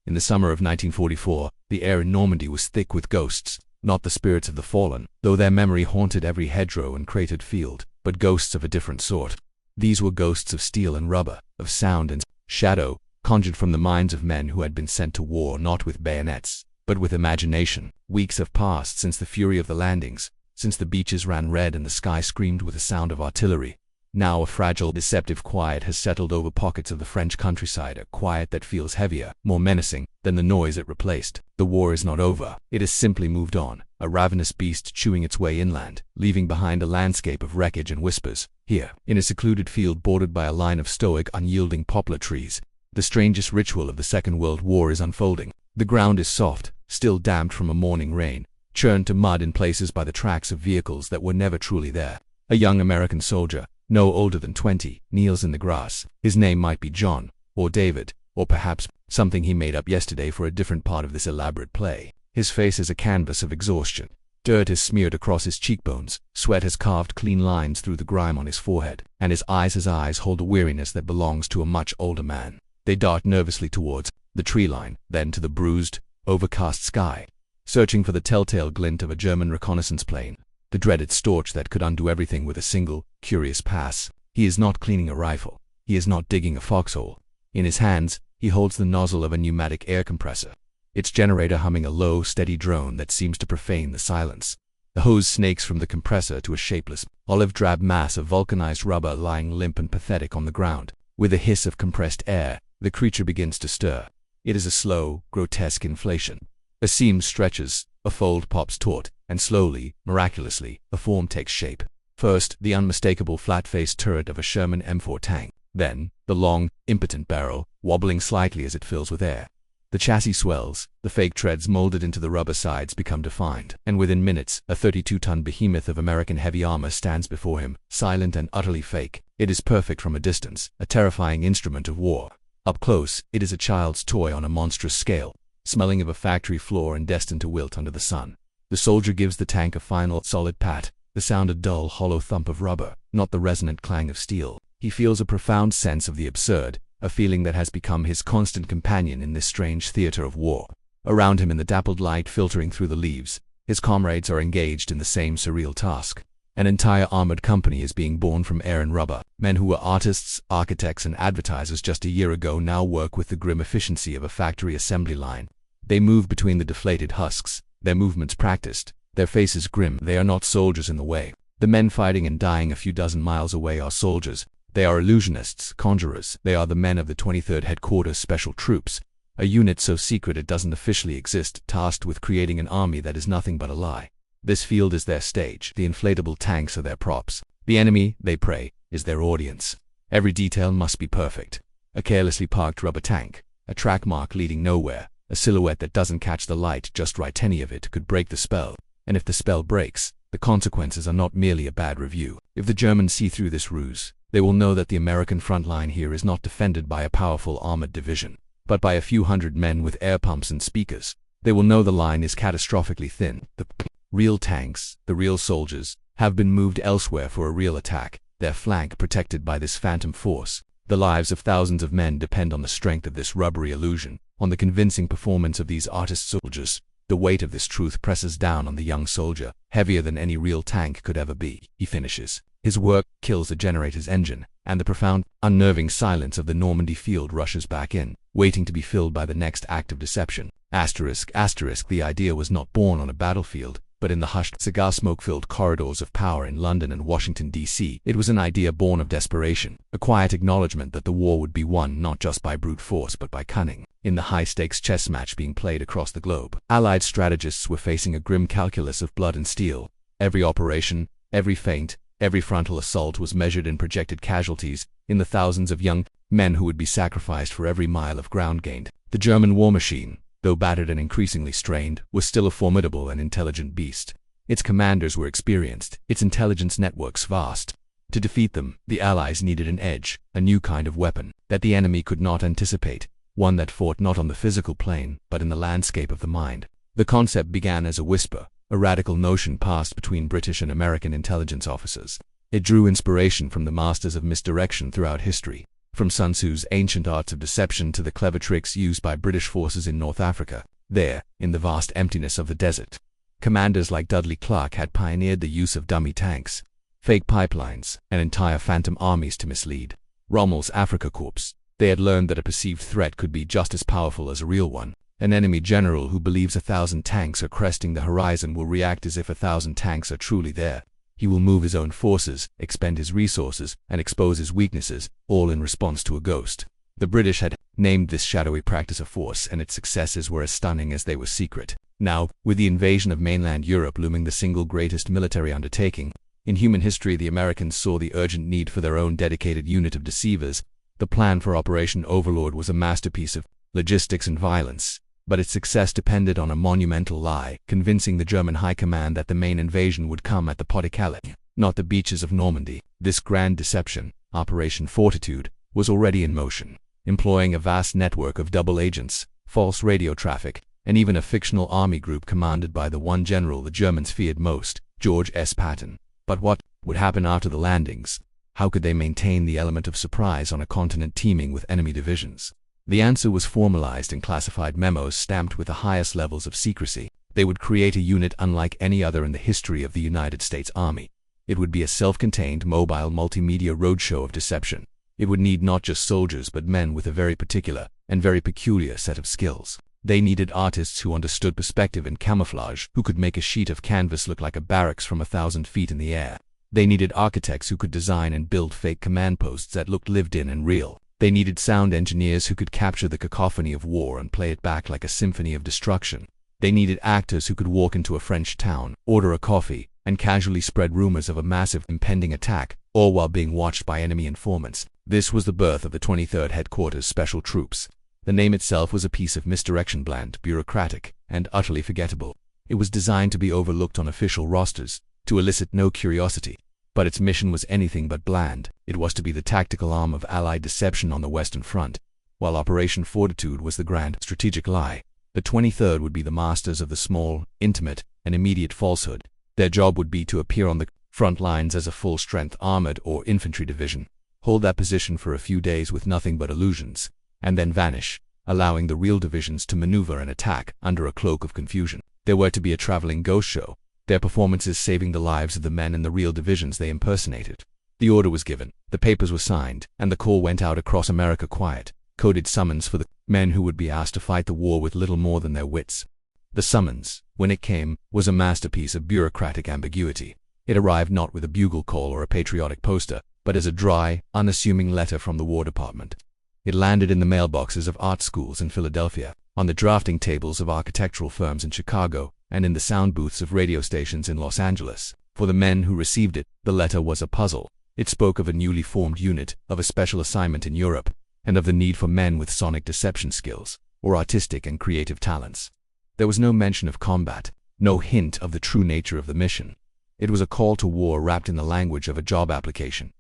In the summer of 1944, the air in Normandy was thick with ghosts, not the spirits of the fallen, though their memory haunted every hedgerow and cratered field, but ghosts of a different sort. These were ghosts of steel and rubber, of sound and shadow, conjured from the minds of men who had been sent to war not with bayonets, but with imagination. Weeks have passed since the fury of the landings, since the beaches ran red and the sky screamed with the sound of artillery. Now a fragile, deceptive quiet has settled over pockets of the French countryside, a quiet that feels heavier, more menacing, than the noise it replaced. The war is not over. It has simply moved on, a ravenous beast chewing its way inland, leaving behind a landscape of wreckage and whispers. Here, in a secluded field bordered by a line of stoic, unyielding poplar trees, the strangest ritual of the Second World War is unfolding. The ground is soft, still damped from a morning rain, churned to mud in places by the tracks of vehicles that were never truly there. A young American soldier, no older than 20, kneels in the grass. His name might be John, or David, or perhaps something he made up yesterday for a different part of this elaborate play. His face is a canvas of exhaustion. Dirt is smeared across his cheekbones, sweat has carved clean lines through the grime on his forehead, and his eyes hold a weariness that belongs to a much older man. They dart nervously towards the tree line, then to the bruised, overcast sky, searching for the telltale glint of a German reconnaissance plane, the dreaded Storch that could undo everything with a single, curious pass. He is not cleaning a rifle. He is not digging a foxhole. In his hands, he holds the nozzle of a pneumatic air compressor, its generator humming a low, steady drone that seems to profane the silence. The hose snakes from the compressor to a shapeless, olive-drab mass of vulcanized rubber lying limp and pathetic on the ground. With a hiss of compressed air, the creature begins to stir. It is a slow, grotesque inflation. A seam stretches, a fold pops taut, and slowly, miraculously, a form takes shape. First, the unmistakable flat-faced turret of a Sherman M4 tank. Then, the long, impotent barrel, wobbling slightly as it fills with air. The chassis swells, the fake treads molded into the rubber sides become defined, and within minutes, a 32-ton behemoth of American heavy armor stands before him, silent and utterly fake. It is perfect from a distance, a terrifying instrument of war. Up close, it is a child's toy on a monstrous scale, smelling of a factory floor and destined to wilt under the sun. The soldier gives the tank a final, solid pat, the sound a dull, hollow thump of rubber, not the resonant clang of steel. He feels a profound sense of the absurd, a feeling that has become his constant companion in this strange theater of war. Around him in the dappled light filtering through the leaves, his comrades are engaged in the same surreal task. An entire armored company is being born from air and rubber. Men who were artists, architects, and advertisers just a year ago now work with the grim efficiency of a factory assembly line. They move between the deflated husks, their movements practiced, their faces grim. They are not soldiers in the way. The men fighting and dying a few dozen miles away are soldiers. They are illusionists, conjurers. They are the men of the 23rd Headquarters Special Troops, a unit so secret it doesn't officially exist, tasked with creating an army that is nothing but a lie. This field is their stage. The inflatable tanks are their props. The enemy, they pray, is their audience. Every detail must be perfect. A carelessly parked rubber tank, a track mark leading nowhere, a silhouette that doesn't catch the light just right. Any of it could break the spell. And if the spell breaks, the consequences are not merely a bad review. If the Germans see through this ruse, they will know that the American front line here is not defended by a powerful armored division, but by a few hundred men with air pumps and speakers. They will know the line is catastrophically thin. The real tanks, the real soldiers, have been moved elsewhere for a real attack, their flank protected by this phantom force. The lives of thousands of men depend on the strength of this rubbery illusion, on the convincing performance of these artist soldiers. The weight of this truth presses down on the young soldier, heavier than any real tank could ever be. He finishes his work, kills the generator's engine, and the profound, unnerving silence of the Normandy field rushes back in, waiting to be filled by the next act of deception. Asterisk, asterisk, the idea was not born on a battlefield, but in the hushed, cigar smoke-filled corridors of power in London and Washington, D.C. It was an idea born of desperation, a quiet acknowledgement that the war would be won not just by brute force but by cunning. In the high-stakes chess match being played across the globe, Allied strategists were facing a grim calculus of blood and steel. Every operation, every feint, every frontal assault was measured in projected casualties, in the thousands of young men who would be sacrificed for every mile of ground gained. The German war machine, though battered and increasingly strained, was still a formidable and intelligent beast. Its commanders were experienced, its intelligence networks vast. To defeat them, the Allies needed an edge, a new kind of weapon, that the enemy could not anticipate, one that fought not on the physical plane, but in the landscape of the mind. The concept began as a whisper, a radical notion passed between British and American intelligence officers. It drew inspiration from the masters of misdirection throughout history, From Sun Tzu's ancient arts of deception to the clever tricks used by British forces in North Africa, there, in the vast emptiness of the desert, commanders like Dudley Clark had pioneered the use of dummy tanks, fake pipelines, and entire phantom armies to mislead. Rommel's Afrika Korps. They had learned that a perceived threat could be just as powerful as a real one. An enemy general who believes 1,000 tanks are cresting the horizon will react as if 1,000 tanks are truly there. He will move his own forces, expend his resources, and expose his weaknesses, all in response to a ghost. The British had named this shadowy practice a force, and its successes were as stunning as they were secret. Now, with the invasion of mainland Europe looming the single greatest military undertaking in human history, the Americans saw the urgent need for their own dedicated unit of deceivers. The plan for Operation Overlord was a masterpiece of logistics and violence, but its success depended on a monumental lie, convincing the German high command that the main invasion would come at the Pas-de-Calais, not the beaches of Normandy. This grand deception, Operation Fortitude, was already in motion, employing a vast network of double agents, false radio traffic, and even a fictional army group commanded by the one general the Germans feared most, George S. Patton. But what would happen after the landings? How could they maintain the element of surprise on a continent teeming with enemy divisions? The answer was formalized in classified memos stamped with the highest levels of secrecy. They would create a unit unlike any other in the history of the United States Army. It would be a self-contained, mobile, multimedia roadshow of deception. It would need not just soldiers but men with a very particular and very peculiar set of skills. They needed artists who understood perspective and camouflage, who could make a sheet of canvas look like a barracks from 1,000 feet in the air. They needed architects who could design and build fake command posts that looked lived in and real. They needed sound engineers who could capture the cacophony of war and play it back like a symphony of destruction. They needed actors who could walk into a French town, order a coffee, and casually spread rumors of a massive impending attack, all while being watched by enemy informants. This was the birth of the 23rd Headquarters Special Troops. The name itself was a piece of misdirection, bland, bureaucratic, and utterly forgettable. It was designed to be overlooked on official rosters, to elicit no curiosity. But its mission was anything but bland. It was to be the tactical arm of Allied deception on the Western Front. While Operation Fortitude was the grand strategic lie, the 23rd would be the masters of the small, intimate, and immediate falsehood. Their job would be to appear on the front lines as a full-strength armored or infantry division, hold that position for a few days with nothing but illusions, and then vanish, allowing the real divisions to maneuver and attack under a cloak of confusion. They were to be a traveling ghost show, their performances saving the lives of the men in the real divisions they impersonated. The order was given, the papers were signed, and the call went out across America. Quiet, coded summons for the men who would be asked to fight the war with little more than their wits. The summons, when it came, was a masterpiece of bureaucratic ambiguity. It arrived not with a bugle call or a patriotic poster, but as a dry, unassuming letter from the War Department. It landed in the mailboxes of art schools in Philadelphia, on the drafting tables of architectural firms in Chicago, and in the sound booths of radio stations in Los Angeles. For the men who received it, the letter was a puzzle. It spoke of a newly formed unit, of a special assignment in Europe, and of the need for men with sonic deception skills, or artistic and creative talents. There was no mention of combat, no hint of the true nature of the mission. It was a call to war wrapped in the language of a job application.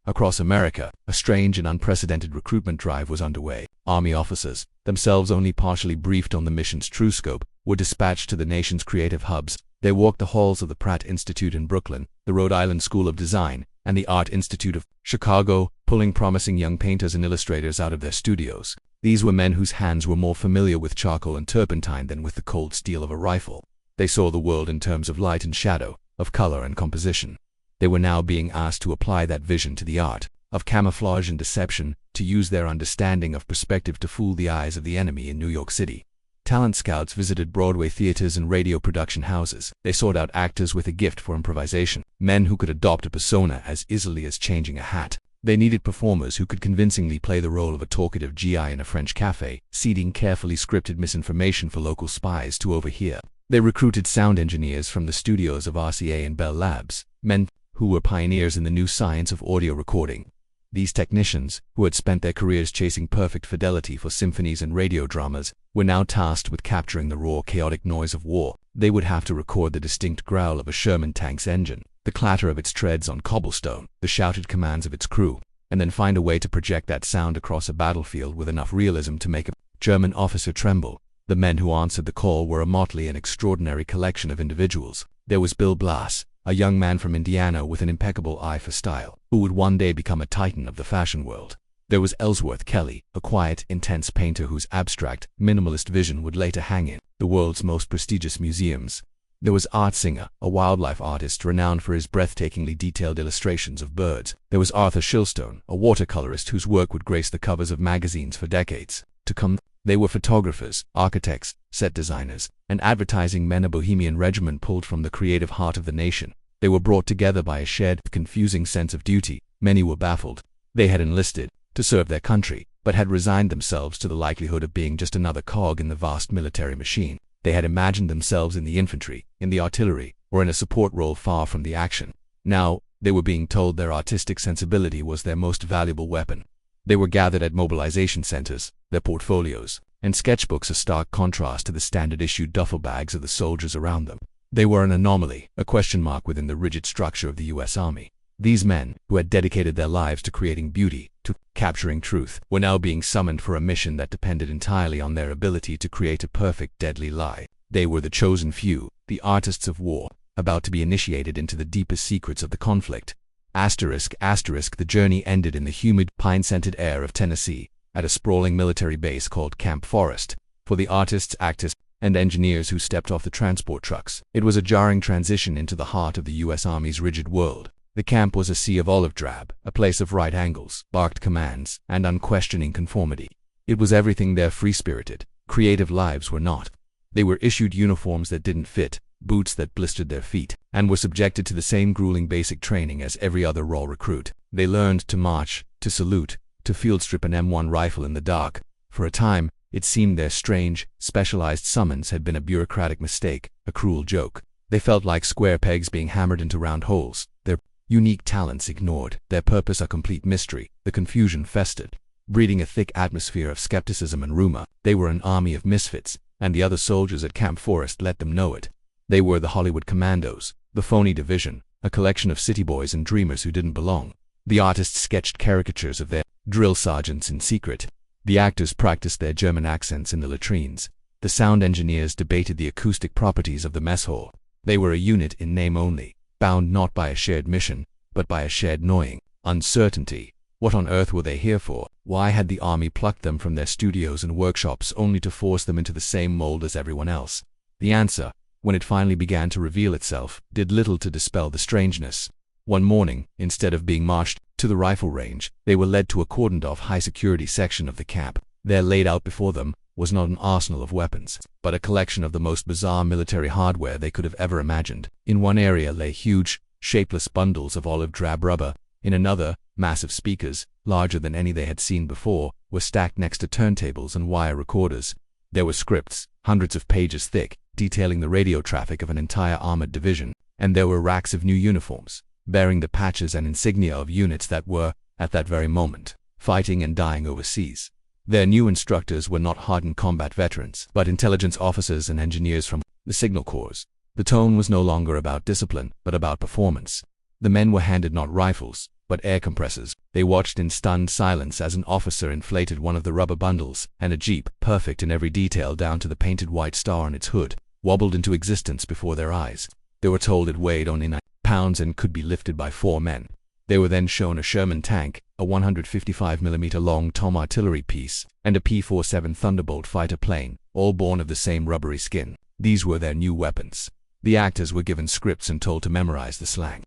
Across America, a strange and unprecedented recruitment drive was underway. Army officers, themselves only partially briefed on the mission's true scope, were dispatched to the nation's creative hubs. They walked the halls of the Pratt Institute in Brooklyn, the Rhode Island School of Design, and the Art Institute of Chicago, pulling promising young painters and illustrators out of their studios. These were men whose hands were more familiar with charcoal and turpentine than with the cold steel of a rifle. They saw the world in terms of light and shadow, of color and composition. They were now being asked to apply that vision to the art of camouflage and deception, to use their understanding of perspective to fool the eyes of the enemy in New York City. Talent scouts visited Broadway theaters and radio production houses. They sought out actors with a gift for improvisation, men who could adopt a persona as easily as changing a hat. They needed performers who could convincingly play the role of a talkative GI in a French cafe, seeding carefully scripted misinformation for local spies to overhear. They recruited sound engineers from the studios of RCA and Bell Labs, men who were pioneers in the new science of audio recording. These technicians, who had spent their careers chasing perfect fidelity for symphonies and radio dramas, were now tasked with capturing the raw, chaotic noise of war. They would have to record the distinct growl of a Sherman tank's engine, the clatter of its treads on cobblestone, the shouted commands of its crew, and then find a way to project that sound across a battlefield with enough realism to make a German officer tremble. The men who answered the call were a motley and extraordinary collection of individuals. There was Bill Blass, a young man from Indiana with an impeccable eye for style, who would one day become a titan of the fashion world. There was Ellsworth Kelly, a quiet, intense painter whose abstract, minimalist vision would later hang in the world's most prestigious museums. There was Art Singer, a wildlife artist renowned for his breathtakingly detailed illustrations of birds. There was Arthur Shilstone, a watercolorist whose work would grace the covers of magazines for decades to come. They were photographers, architects, set designers, and advertising men, a bohemian regiment pulled from the creative heart of the nation. They were brought together by a shared, confusing sense of duty. Many were baffled. They had enlisted to serve their country, but had resigned themselves to the likelihood of being just another cog in the vast military machine. They had imagined themselves in the infantry, in the artillery, or in a support role far from the action. Now, they were being told their artistic sensibility was their most valuable weapon. They were gathered at mobilization centers, their portfolios and sketchbooks a stark contrast to the standard-issue duffel bags of the soldiers around them. They were an anomaly, a question mark within the rigid structure of the U.S. Army. These men, who had dedicated their lives to creating beauty, to capturing truth, were now being summoned for a mission that depended entirely on their ability to create a perfect, deadly lie. They were the chosen few, the artists of war, about to be initiated into the deepest secrets of the conflict. The journey ended in the humid, pine-scented air of Tennessee, at a sprawling military base called Camp Forest. For the artists, actors, and engineers who stepped off the transport trucks, it was a jarring transition into the heart of the U.S. Army's rigid world. The camp was a sea of olive drab, a place of right angles, barked commands, and unquestioning conformity. It was everything their free-spirited, creative lives were not. They were issued uniforms that didn't fit, boots that blistered their feet, and were subjected to the same grueling basic training as every other raw recruit. They learned to march, to salute, to field strip an M1 rifle in the dark. For a time, it seemed their strange, specialized summons had been a bureaucratic mistake, a cruel joke. They felt like square pegs being hammered into round holes, their unique talents ignored, their purpose a complete mystery. The confusion festered, breeding a thick atmosphere of skepticism and rumor. They were an army of misfits, and the other soldiers at Camp Forest let them know it. They were the Hollywood Commandos, the phony division, a collection of city boys and dreamers who didn't belong. The artists sketched caricatures of their drill sergeants in secret. The actors practiced their German accents in the latrines. The sound engineers debated the acoustic properties of the mess hall. They were a unit in name only, bound not by a shared mission, but by a shared gnawing uncertainty. What on earth were they here for? Why had the army plucked them from their studios and workshops only to force them into the same mold as everyone else? The answer, when it finally began to reveal itself, did little to dispel the strangeness. One morning, instead of being marched to the rifle range, they were led to a cordoned-off high-security section of the camp. There, laid out before them, was not an arsenal of weapons, but a collection of the most bizarre military hardware they could have ever imagined. In one area lay huge, shapeless bundles of olive drab rubber. In another, massive speakers, larger than any they had seen before, were stacked next to turntables and wire recorders. There were scripts, hundreds of pages thick, detailing the radio traffic of an entire armored division, and there were racks of new uniforms, bearing the patches and insignia of units that were, at that very moment, fighting and dying overseas. Their new instructors were not hardened combat veterans, but intelligence officers and engineers from the signal corps. The tone was no longer about discipline, but about performance. The men were handed not rifles, but air compressors. They watched in stunned silence as an officer inflated one of the rubber bundles, and a jeep, perfect in every detail down to the painted white star on its hood, wobbled into existence before their eyes. They were told it weighed only 9 pounds and could be lifted by 4 men. They were then shown a Sherman tank, a 155mm long Tom artillery piece, and a P-47 Thunderbolt fighter plane, all born of the same rubbery skin. These were their new weapons. The actors were given scripts and told to memorize the slang,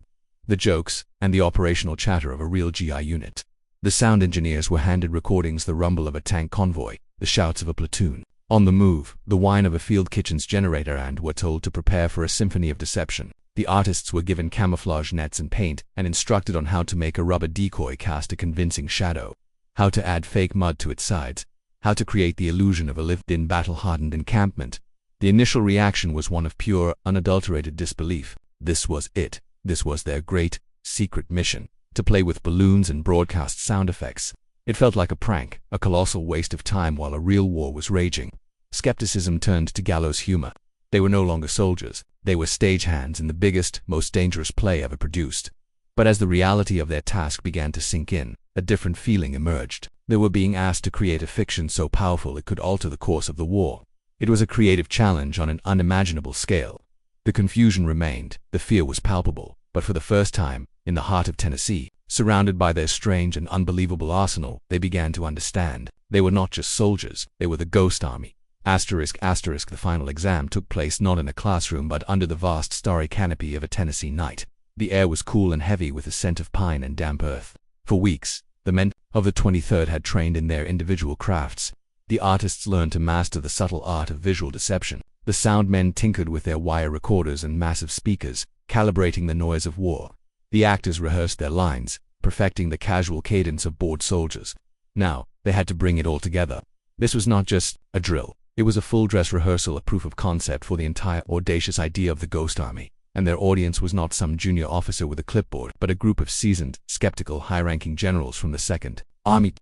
the jokes, and the operational chatter of a real GI unit. The sound engineers were handed recordings, the rumble of a tank convoy, the shouts of a platoon on the move, the whine of a field kitchen's generator, and were told to prepare for a symphony of deception. The artists were given camouflage nets and paint, and instructed on how to make a rubber decoy cast a convincing shadow, how to add fake mud to its sides, how to create the illusion of a lived-in battle-hardened encampment. The initial reaction was one of pure, unadulterated disbelief. This was it. This was their great, secret mission, to play with balloons and broadcast sound effects. It felt like a prank, a colossal waste of time while a real war was raging. Skepticism turned to gallows humor. They were no longer soldiers. They were stagehands in the biggest, most dangerous play ever produced. But as the reality of their task began to sink in, a different feeling emerged. They were being asked to create a fiction so powerful it could alter the course of the war. It was a creative challenge on an unimaginable scale. The confusion remained, the fear was palpable, but for the first time, in the heart of Tennessee, Surrounded by their strange and unbelievable arsenal, they began to understand. They were not just soldiers, they were the Ghost Army. ***, the final exam took place not in a classroom but under the vast starry canopy of a Tennessee night. The air was cool and heavy with the scent of pine and damp earth. For weeks, the men of the 23rd had trained in their individual crafts. The artists learned to master the subtle art of visual deception. The sound men tinkered with their wire recorders and massive speakers, calibrating the noise of war. The actors rehearsed their lines, perfecting the casual cadence of bored soldiers. Now, they had to bring it all together. This was not just a drill. It was a full-dress rehearsal, a proof of concept for the entire audacious idea of the Ghost Army. And their audience was not some junior officer with a clipboard, but a group of seasoned, skeptical, high-ranking generals from the Second Army.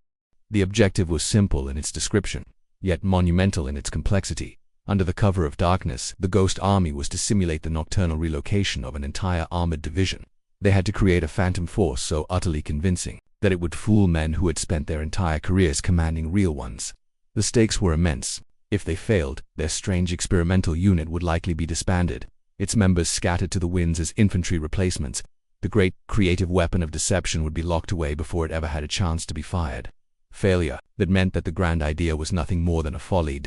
The objective was simple in its description, yet monumental in its complexity. Under the cover of darkness, the Ghost Army was to simulate the nocturnal relocation of an entire armored division. They had to create a phantom force so utterly convincing that it would fool men who had spent their entire careers commanding real ones. The stakes were immense. If they failed, their strange experimental unit would likely be disbanded, its members scattered to the winds as infantry replacements. The great creative weapon of deception would be locked away before it ever had a chance to be fired. Failure, that meant that the grand idea was nothing more than a folly.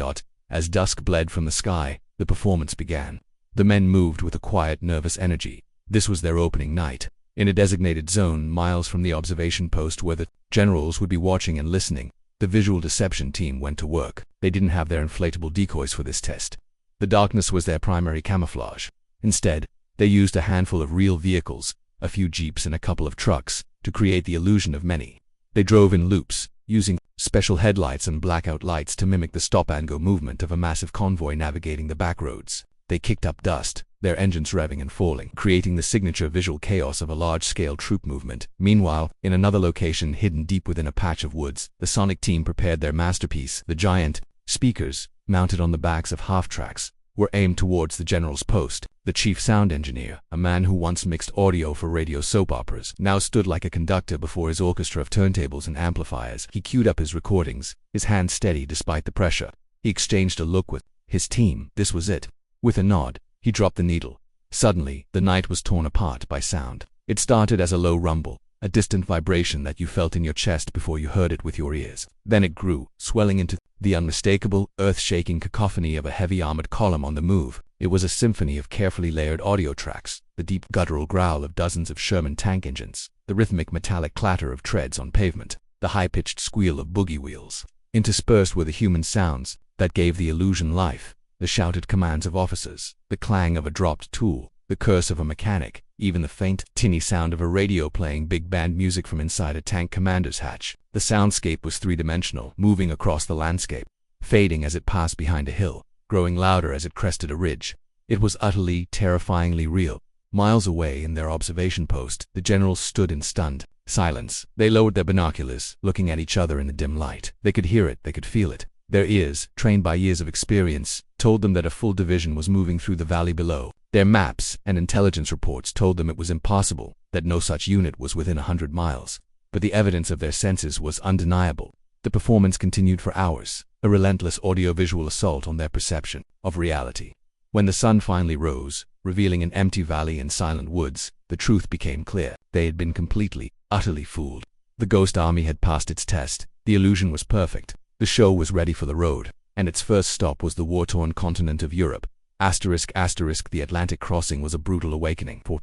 As dusk bled from the sky, the performance began. The men moved with a quiet, nervous energy. This was their opening night. In a designated zone, miles from the observation post where the generals would be watching and listening, the visual deception team went to work. They didn't have their inflatable decoys for this test. The darkness was their primary camouflage. Instead, they used a handful of real vehicles, a few jeeps and a couple of trucks, to create the illusion of many. They drove in loops, using special headlights and blackout lights to mimic the stop-and-go movement of a massive convoy navigating the back roads. They kicked up dust, their engines revving and falling, creating the signature visual chaos of a large-scale troop movement. Meanwhile, in another location hidden deep within a patch of woods, the sonic team prepared their masterpiece. The giant speakers, mounted on the backs of half-tracks, were aimed towards the general's post. The chief sound engineer, a man who once mixed audio for radio soap operas, now stood like a conductor before his orchestra of turntables and amplifiers. He queued up his recordings, his hand steady despite the pressure. He exchanged a look with his team. This was it. With a nod, he dropped the needle. Suddenly, the night was torn apart by sound. It started as a low rumble, a distant vibration that you felt in your chest before you heard it with your ears. Then it grew, swelling into the unmistakable, earth-shaking cacophony of a heavy armored column on the move. It was a symphony of carefully layered audio tracks, the deep guttural growl of dozens of Sherman tank engines, the rhythmic metallic clatter of treads on pavement, the high-pitched squeal of boogie wheels. Interspersed were the human sounds that gave the illusion life, the shouted commands of officers, the clang of a dropped tool, the curse of a mechanic, even the faint, tinny sound of a radio playing big band music from inside a tank commander's hatch. The soundscape was three-dimensional, moving across the landscape, fading as it passed behind a hill, growing louder as it crested a ridge. It was utterly, terrifyingly real. Miles away in their observation post, the generals stood in stunned silence. They lowered their binoculars, looking at each other in the dim light. They could hear it, they could feel it. Their ears, trained by years of experience, told them that a full division was moving through the valley below. Their maps and intelligence reports told them it was impossible, that no such unit was within 100 miles. But the evidence of their senses was undeniable. The performance continued for hours, a relentless audiovisual assault on their perception of reality. When the sun finally rose, revealing an empty valley and silent woods, the truth became clear. They had been completely, utterly fooled. The Ghost Army had passed its test. The illusion was perfect. The show was ready for the road, and its first stop was the war-torn continent of Europe. The Atlantic crossing was a brutal awakening for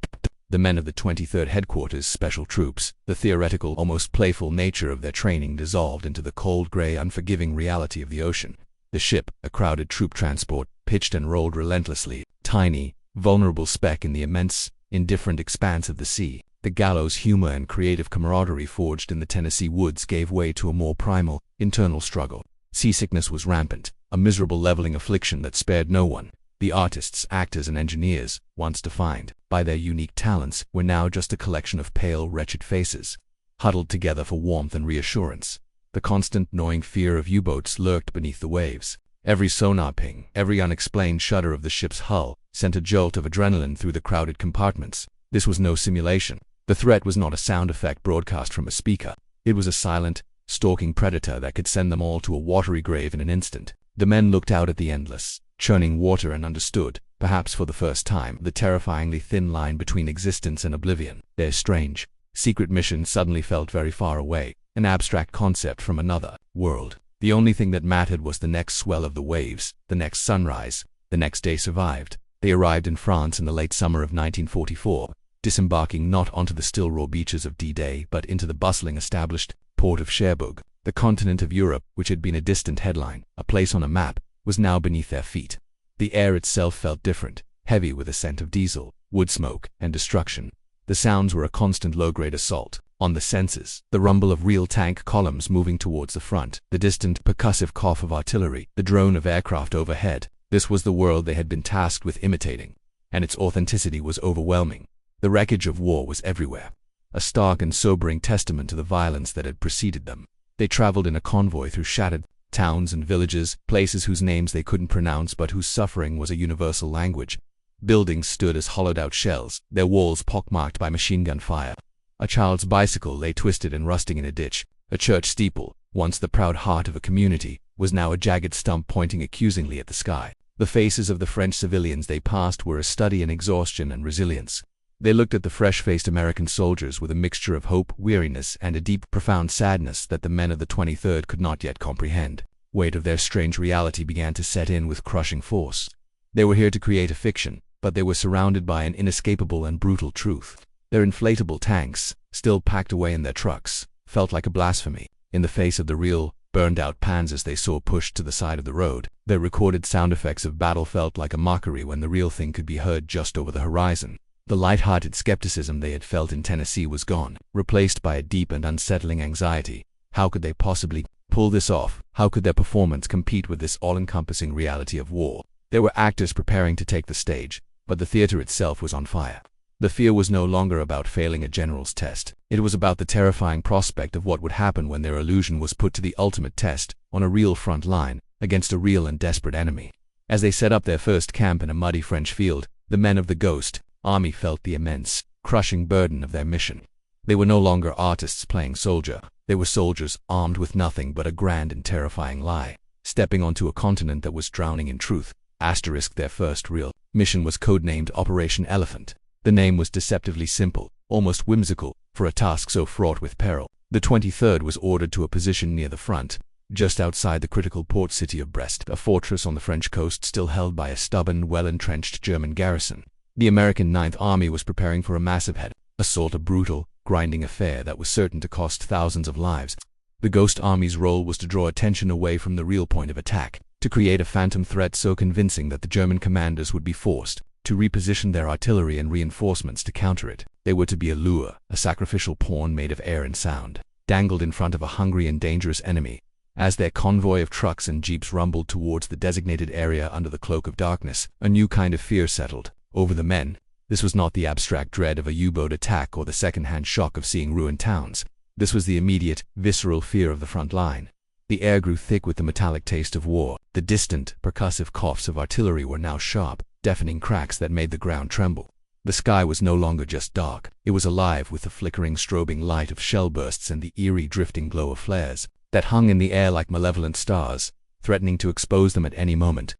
the men of the 23rd Headquarters Special Troops. The theoretical, almost playful nature of their training dissolved into the cold, gray, unforgiving reality of the ocean. The ship, a crowded troop transport, pitched and rolled relentlessly, tiny, vulnerable speck in the immense, indifferent expanse of the sea. The gallows humor and creative camaraderie forged in the Tennessee woods gave way to a more primal, internal struggle. Seasickness was rampant, a miserable leveling affliction that spared no one. The artists, actors, and engineers, once defined by their unique talents, were now just a collection of pale, wretched faces, huddled together for warmth and reassurance. The constant, gnawing fear of U-boats lurked beneath the waves. Every sonar ping, every unexplained shudder of the ship's hull, sent a jolt of adrenaline through the crowded compartments. This was no simulation. The threat was not a sound effect broadcast from a speaker. It was a silent, stalking predator that could send them all to a watery grave in an instant. The men looked out at the endless, churning water and understood, perhaps for the first time, the terrifyingly thin line between existence and oblivion. Their strange, secret mission suddenly felt very far away, an abstract concept from another world. The only thing that mattered was the next swell of the waves, the next sunrise. The next day survived. They arrived in France in the late summer of 1944, disembarking not onto the still raw beaches of D-Day but into the bustling established port of Cherbourg. The continent of Europe, which had been a distant headline, a place on a map, was now beneath their feet. The air itself felt different, heavy with a scent of diesel, wood smoke, and destruction. The sounds were a constant low-grade assault on the senses, the rumble of real tank columns moving towards the front, the distant percussive cough of artillery, the drone of aircraft overhead. This was the world they had been tasked with imitating, and its authenticity was overwhelming. The wreckage of war was everywhere, a stark and sobering testament to the violence that had preceded them. They traveled in a convoy through shattered towns and villages, places whose names they couldn't pronounce but whose suffering was a universal language. Buildings stood as hollowed-out shells, their walls pockmarked by machine gun fire. A child's bicycle lay twisted and rusting in a ditch. A church steeple, once the proud heart of a community, was now a jagged stump pointing accusingly at the sky. The faces of the French civilians they passed were a study in exhaustion and resilience. They looked at the fresh-faced American soldiers with a mixture of hope, weariness, and a deep, profound sadness that the men of the 23rd could not yet comprehend. Weight of their strange reality began to set in with crushing force. They were here to create a fiction, but they were surrounded by an inescapable and brutal truth. Their inflatable tanks, still packed away in their trucks, felt like a blasphemy in the face of the real, burned-out Panzers they saw pushed to the side of the road. Their recorded sound effects of battle felt like a mockery when the real thing could be heard just over the horizon. The light-hearted skepticism they had felt in Tennessee was gone, replaced by a deep and unsettling anxiety. How could they possibly pull this off? How could their performance compete with this all-encompassing reality of war? There were actors preparing to take the stage, but the theater itself was on fire. The fear was no longer about failing a general's test. It was about the terrifying prospect of what would happen when their illusion was put to the ultimate test, on a real front line, against a real and desperate enemy. As they set up their first camp in a muddy French field, the men of the Ghost Army felt the immense, crushing burden of their mission. They were no longer artists playing soldier. They were soldiers armed with nothing but a grand and terrifying lie, stepping onto a continent that was drowning in truth. Their first real mission was codenamed Operation Elephant. The name was deceptively simple, almost whimsical, for a task so fraught with peril. The 23rd was ordered to a position near the front, just outside the critical port city of Brest, a fortress on the French coast still held by a stubborn, well-entrenched German garrison. The American 9th Army was preparing for a massive head assault, a brutal, grinding affair that was certain to cost thousands of lives. The Ghost Army's role was to draw attention away from the real point of attack, to create a phantom threat so convincing that the German commanders would be forced to reposition their artillery and reinforcements to counter it. They were to be a lure, a sacrificial pawn made of air and sound, dangled in front of a hungry and dangerous enemy. As their convoy of trucks and jeeps rumbled towards the designated area under the cloak of darkness, a new kind of fear settled over the men. This was not the abstract dread of a U-boat attack or the second-hand shock of seeing ruined towns. This was the immediate, visceral fear of the front line. The air grew thick with the metallic taste of war. The distant, percussive coughs of artillery were now sharp, deafening cracks that made the ground tremble. The sky was no longer just dark. It was alive with the flickering, strobing light of shell bursts and the eerie, drifting glow of flares that hung in the air like malevolent stars, threatening to expose them at any moment.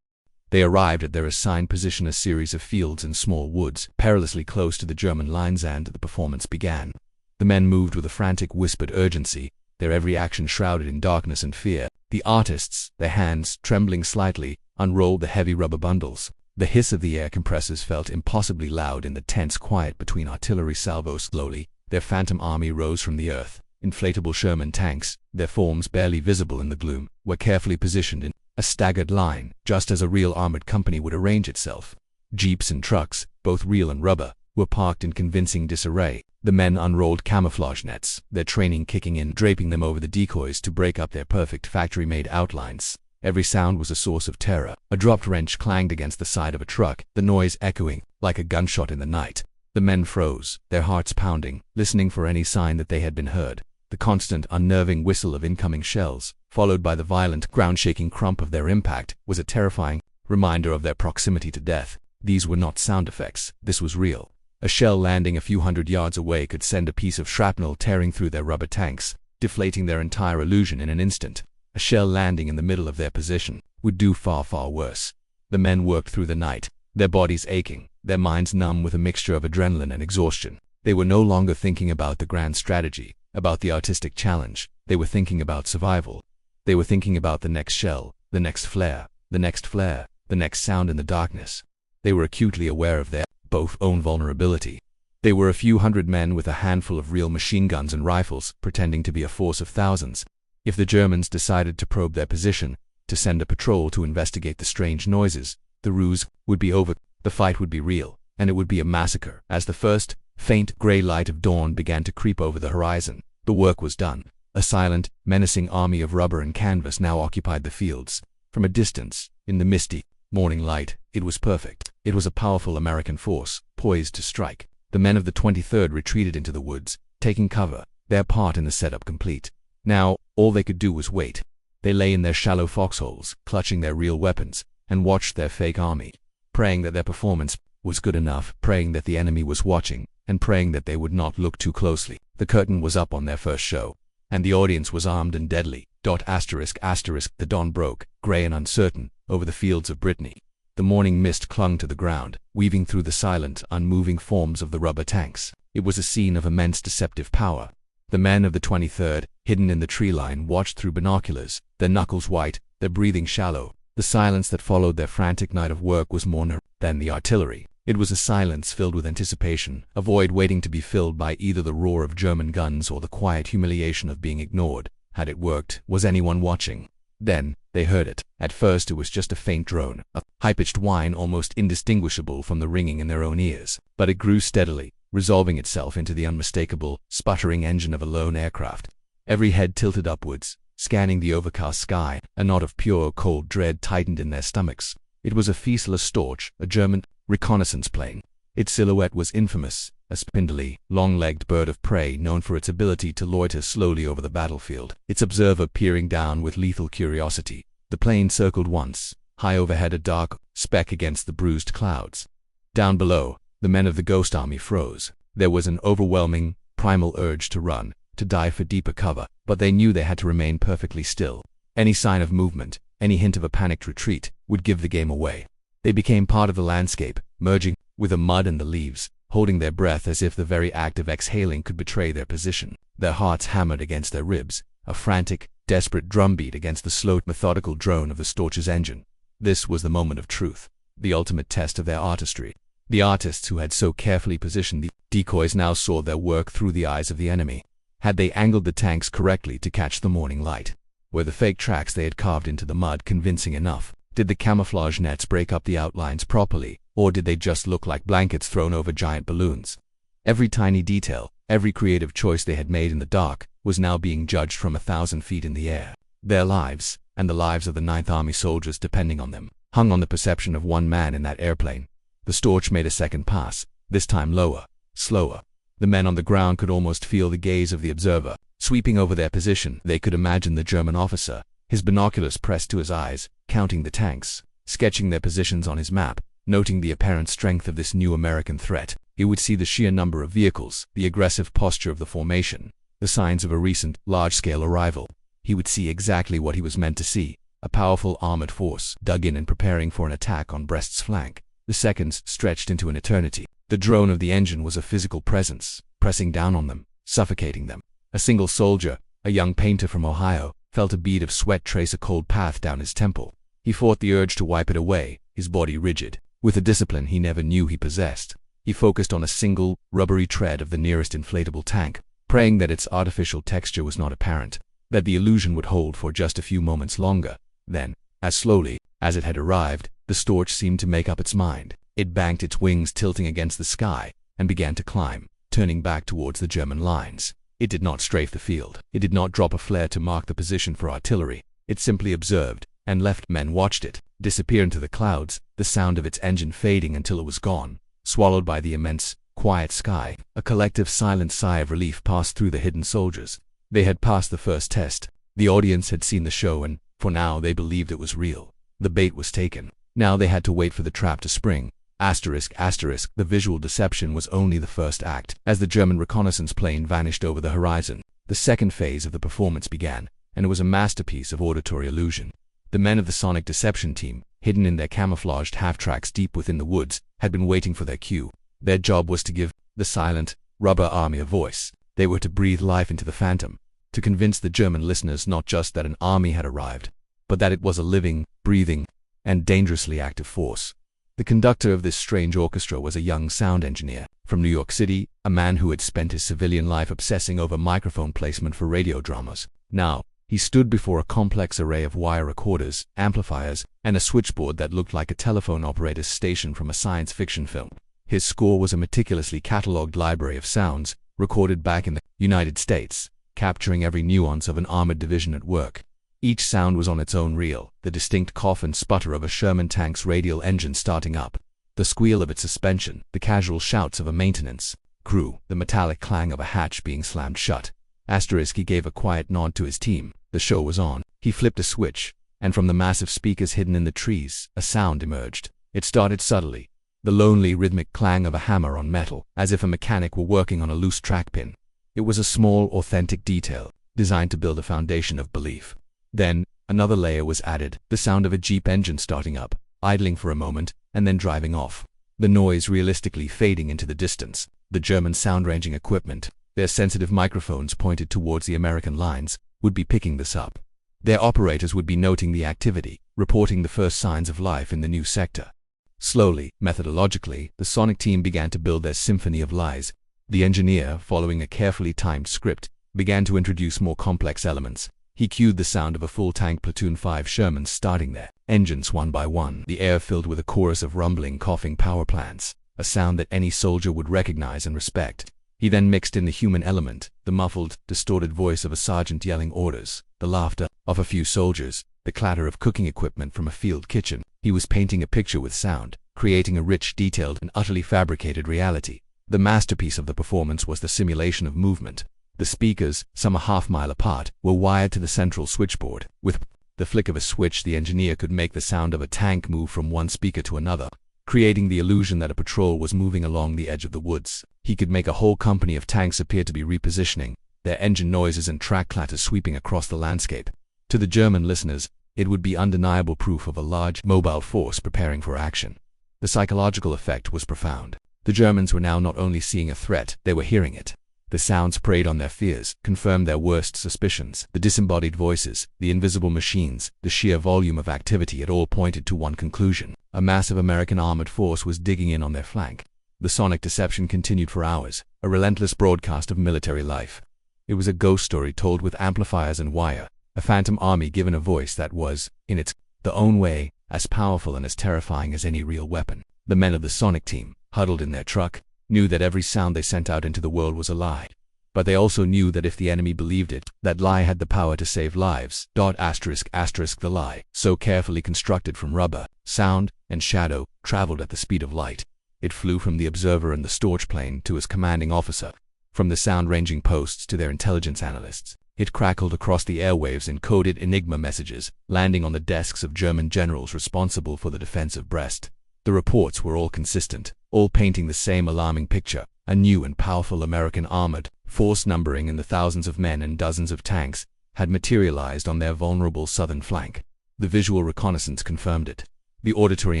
They arrived at their assigned position, a series of fields and small woods, perilously close to the German lines, and the performance began. The men moved with a frantic, whispered urgency, their every action shrouded in darkness and fear. The artists, their hands trembling slightly, unrolled the heavy rubber bundles. The hiss of the air compressors felt impossibly loud in the tense quiet between artillery salvos. Slowly, their phantom army rose from the earth. Inflatable Sherman tanks, their forms barely visible in the gloom, were carefully positioned in a staggered line, just as a real armored company would arrange itself. Jeeps and trucks, both real and rubber, were parked in convincing disarray. The men unrolled camouflage nets, their training kicking in, draping them over the decoys to break up their perfect factory-made outlines. Every sound was a source of terror. A dropped wrench clanged against the side of a truck, the noise echoing like a gunshot in the night. The men froze, their hearts pounding, listening for any sign that they had been heard. The constant, unnerving whistle of incoming shells, followed by the violent, ground-shaking crump of their impact, was a terrifying reminder of their proximity to death. These were not sound effects. This was real. A shell landing a few hundred yards away could send a piece of shrapnel tearing through their rubber tanks, deflating their entire illusion in an instant. A shell landing in the middle of their position would do far, far worse. The men worked through the night, their bodies aching, their minds numb with a mixture of adrenaline and exhaustion. They were no longer thinking about the grand strategy, about the artistic challenge. They were thinking about survival. They were thinking about the next shell, the next flare, the next flare, the next sound in the darkness. They were acutely aware of their both own vulnerability. They were a few hundred men with a handful of real machine guns and rifles, pretending to be a force of thousands. If the Germans decided to probe their position, to send a patrol to investigate the strange noises, the ruse would be over, the fight would be real, and it would be a massacre. As the first, faint gray light of dawn began to creep over the horizon, the work was done. A silent, menacing army of rubber and canvas now occupied the fields. From a distance, in the misty morning light, it was perfect. It was a powerful American force, poised to strike. The men of the 23rd retreated into the woods, taking cover, their part in the setup complete. Now, all they could do was wait. They lay in their shallow foxholes, clutching their real weapons, and watched their fake army, praying that their performance was good enough, praying that the enemy was watching, and praying that they would not look too closely. The curtain was up on their first show, and the audience was armed and deadly. The dawn broke, gray and uncertain, over the fields of Brittany. The morning mist clung to the ground, weaving through the silent, unmoving forms of the rubber tanks. It was a scene of immense deceptive power. The men of the 23rd, hidden in the tree line, watched through binoculars, their knuckles white, their breathing shallow. The silence that followed their frantic night of work was more nerve than the artillery. It was a silence filled with anticipation, a void waiting to be filled by either the roar of German guns or the quiet humiliation of being ignored. Had it worked? Was anyone watching? Then, they heard it. At first it was just a faint drone, a high-pitched whine almost indistinguishable from the ringing in their own ears. But it grew steadily, resolving itself into the unmistakable, sputtering engine of a lone aircraft. Every head tilted upwards, scanning the overcast sky. A knot of pure, cold dread tightened in their stomachs. It was a Fieseler Storch, a German reconnaissance plane. Its silhouette was infamous, a spindly, long-legged bird of prey known for its ability to loiter slowly over the battlefield, its observer peering down with lethal curiosity. The plane circled once, high overhead, a dark speck against the bruised clouds. Down below, the men of the Ghost Army froze. There was an overwhelming, primal urge to run, to dive for deeper cover, but they knew they had to remain perfectly still. Any sign of movement, any hint of a panicked retreat, would give the game away. They became part of the landscape, merging with the mud and the leaves, holding their breath as if the very act of exhaling could betray their position. Their hearts hammered against their ribs, a frantic, desperate drumbeat against the slow, methodical drone of the Storch's engine. This was the moment of truth, the ultimate test of their artistry. The artists who had so carefully positioned the decoys now saw their work through the eyes of the enemy. Had they angled the tanks correctly to catch the morning light? Were the fake tracks they had carved into the mud convincing enough? Did the camouflage nets break up the outlines properly, or did they just look like blankets thrown over giant balloons? Every tiny detail, every creative choice they had made in the dark, was now being judged from 1,000 feet in the air. Their lives, and the lives of the 9th Army soldiers depending on them, hung on the perception of one man in that airplane. The Storch made a second pass, this time lower, slower. The men on the ground could almost feel the gaze of the observer, sweeping over their position. They could imagine the German officer, his binoculars pressed to his eyes, counting the tanks, sketching their positions on his map, noting the apparent strength of this new American threat. He would see the sheer number of vehicles, the aggressive posture of the formation, the signs of a recent, large-scale arrival. He would see exactly what he was meant to see, a powerful armored force, dug in and preparing for an attack on Brest's flank. The seconds stretched into an eternity. The drone of the engine was a physical presence, pressing down on them, suffocating them. A single soldier, a young painter from Ohio, felt a bead of sweat trace a cold path down his temple. He fought the urge to wipe it away, his body rigid, with a discipline he never knew he possessed. He focused on a single, rubbery tread of the nearest inflatable tank, praying that its artificial texture was not apparent, that the illusion would hold for just a few moments longer. Then, as slowly as it had arrived, the Storch seemed to make up its mind. It banked its wings tilting against the sky, and began to climb, turning back towards the German lines. It did not strafe the field. It did not drop a flare to mark the position for artillery. It simply observed, and left. Men watched it disappear into the clouds, the sound of its engine fading until it was gone, swallowed by the immense, quiet sky. A collective silent sigh of relief passed through the hidden soldiers. They had passed the first test. The audience had seen the show and, for now, they believed it was real. The bait was taken. Now they had to wait for the trap to spring. The visual deception was only the first act. As the German reconnaissance plane vanished over the horizon, the second phase of the performance began, and it was a masterpiece of auditory illusion. The men of the sonic deception team, hidden in their camouflaged half-tracks deep within the woods, had been waiting for their cue. Their job was to give the silent, Rubber Army a voice. They were to breathe life into the Phantom, to convince the German listeners not just that an army had arrived, but that it was a living, breathing, and dangerously active force. The conductor of this strange orchestra was a young sound engineer from New York City, a man who had spent his civilian life obsessing over microphone placement for radio dramas. Now, he stood before a complex array of wire recorders, amplifiers, and a switchboard that looked like a telephone operator's station from a science fiction film. His score was a meticulously catalogued library of sounds, recorded back in the United States, capturing every nuance of an armored division at work. Each sound was on its own reel: the distinct cough and sputter of a Sherman tank's radial engine starting up, the squeal of its suspension, the casual shouts of a maintenance crew, the metallic clang of a hatch being slammed shut. He gave a quiet nod to his team. The show was on. He flipped a switch, and from the massive speakers hidden in the trees, a sound emerged. It started subtly, the lonely rhythmic clang of a hammer on metal, as if a mechanic were working on a loose track pin. It was a small, authentic detail, designed to build a foundation of belief. Then, another layer was added, the sound of a Jeep engine starting up, idling for a moment, and then driving off. The noise realistically fading into the distance. The German sound-ranging equipment, their sensitive microphones pointed towards the American lines, would be picking this up. Their operators would be noting the activity, reporting the first signs of life in the new sector. Slowly, methodologically, the sonic team began to build their symphony of lies. The engineer, following a carefully timed script, began to introduce more complex elements. He cued the sound of a full-tank Platoon 5 Shermans starting their engines one by one, the air filled with a chorus of rumbling, coughing power plants, a sound that any soldier would recognize and respect. He then mixed in the human element, the muffled, distorted voice of a sergeant yelling orders, the laughter of a few soldiers, the clatter of cooking equipment from a field kitchen. He was painting a picture with sound, creating a rich, detailed, and utterly fabricated reality. The masterpiece of the performance was the simulation of movement. The speakers, some a half-mile apart, were wired to the central switchboard. With the flick of a switch, the engineer could make the sound of a tank move from one speaker to another, creating the illusion that a patrol was moving along the edge of the woods. He could make a whole company of tanks appear to be repositioning, their engine noises and track clatter sweeping across the landscape. To the German listeners, it would be undeniable proof of a large, mobile force preparing for action. The psychological effect was profound. The Germans were now not only seeing a threat, they were hearing it. The sounds preyed on their fears, confirmed their worst suspicions. The disembodied voices, the invisible machines, the sheer volume of activity, it all pointed to one conclusion: a massive American armored force was digging in on their flank. The sonic deception continued for hours, a relentless broadcast of military life. It was a ghost story told with amplifiers and wire, a phantom army given a voice that was, in its own way, as powerful and as terrifying as any real weapon. The men of the sonic team, huddled in their truck, knew that every sound they sent out into the world was a lie. But they also knew that if the enemy believed it, that lie had the power to save lives. The lie, so carefully constructed from rubber, sound, and shadow, traveled at the speed of light. It flew from the observer in the storage plane to his commanding officer, from the sound-ranging posts to their intelligence analysts. It crackled across the airwaves in coded Enigma messages, landing on the desks of German generals responsible for the defense of Brest. The reports were all consistent, all painting the same alarming picture: a new and powerful American armored force numbering in the thousands of men and dozens of tanks had materialized on their vulnerable southern flank. The visual reconnaissance confirmed it. The auditory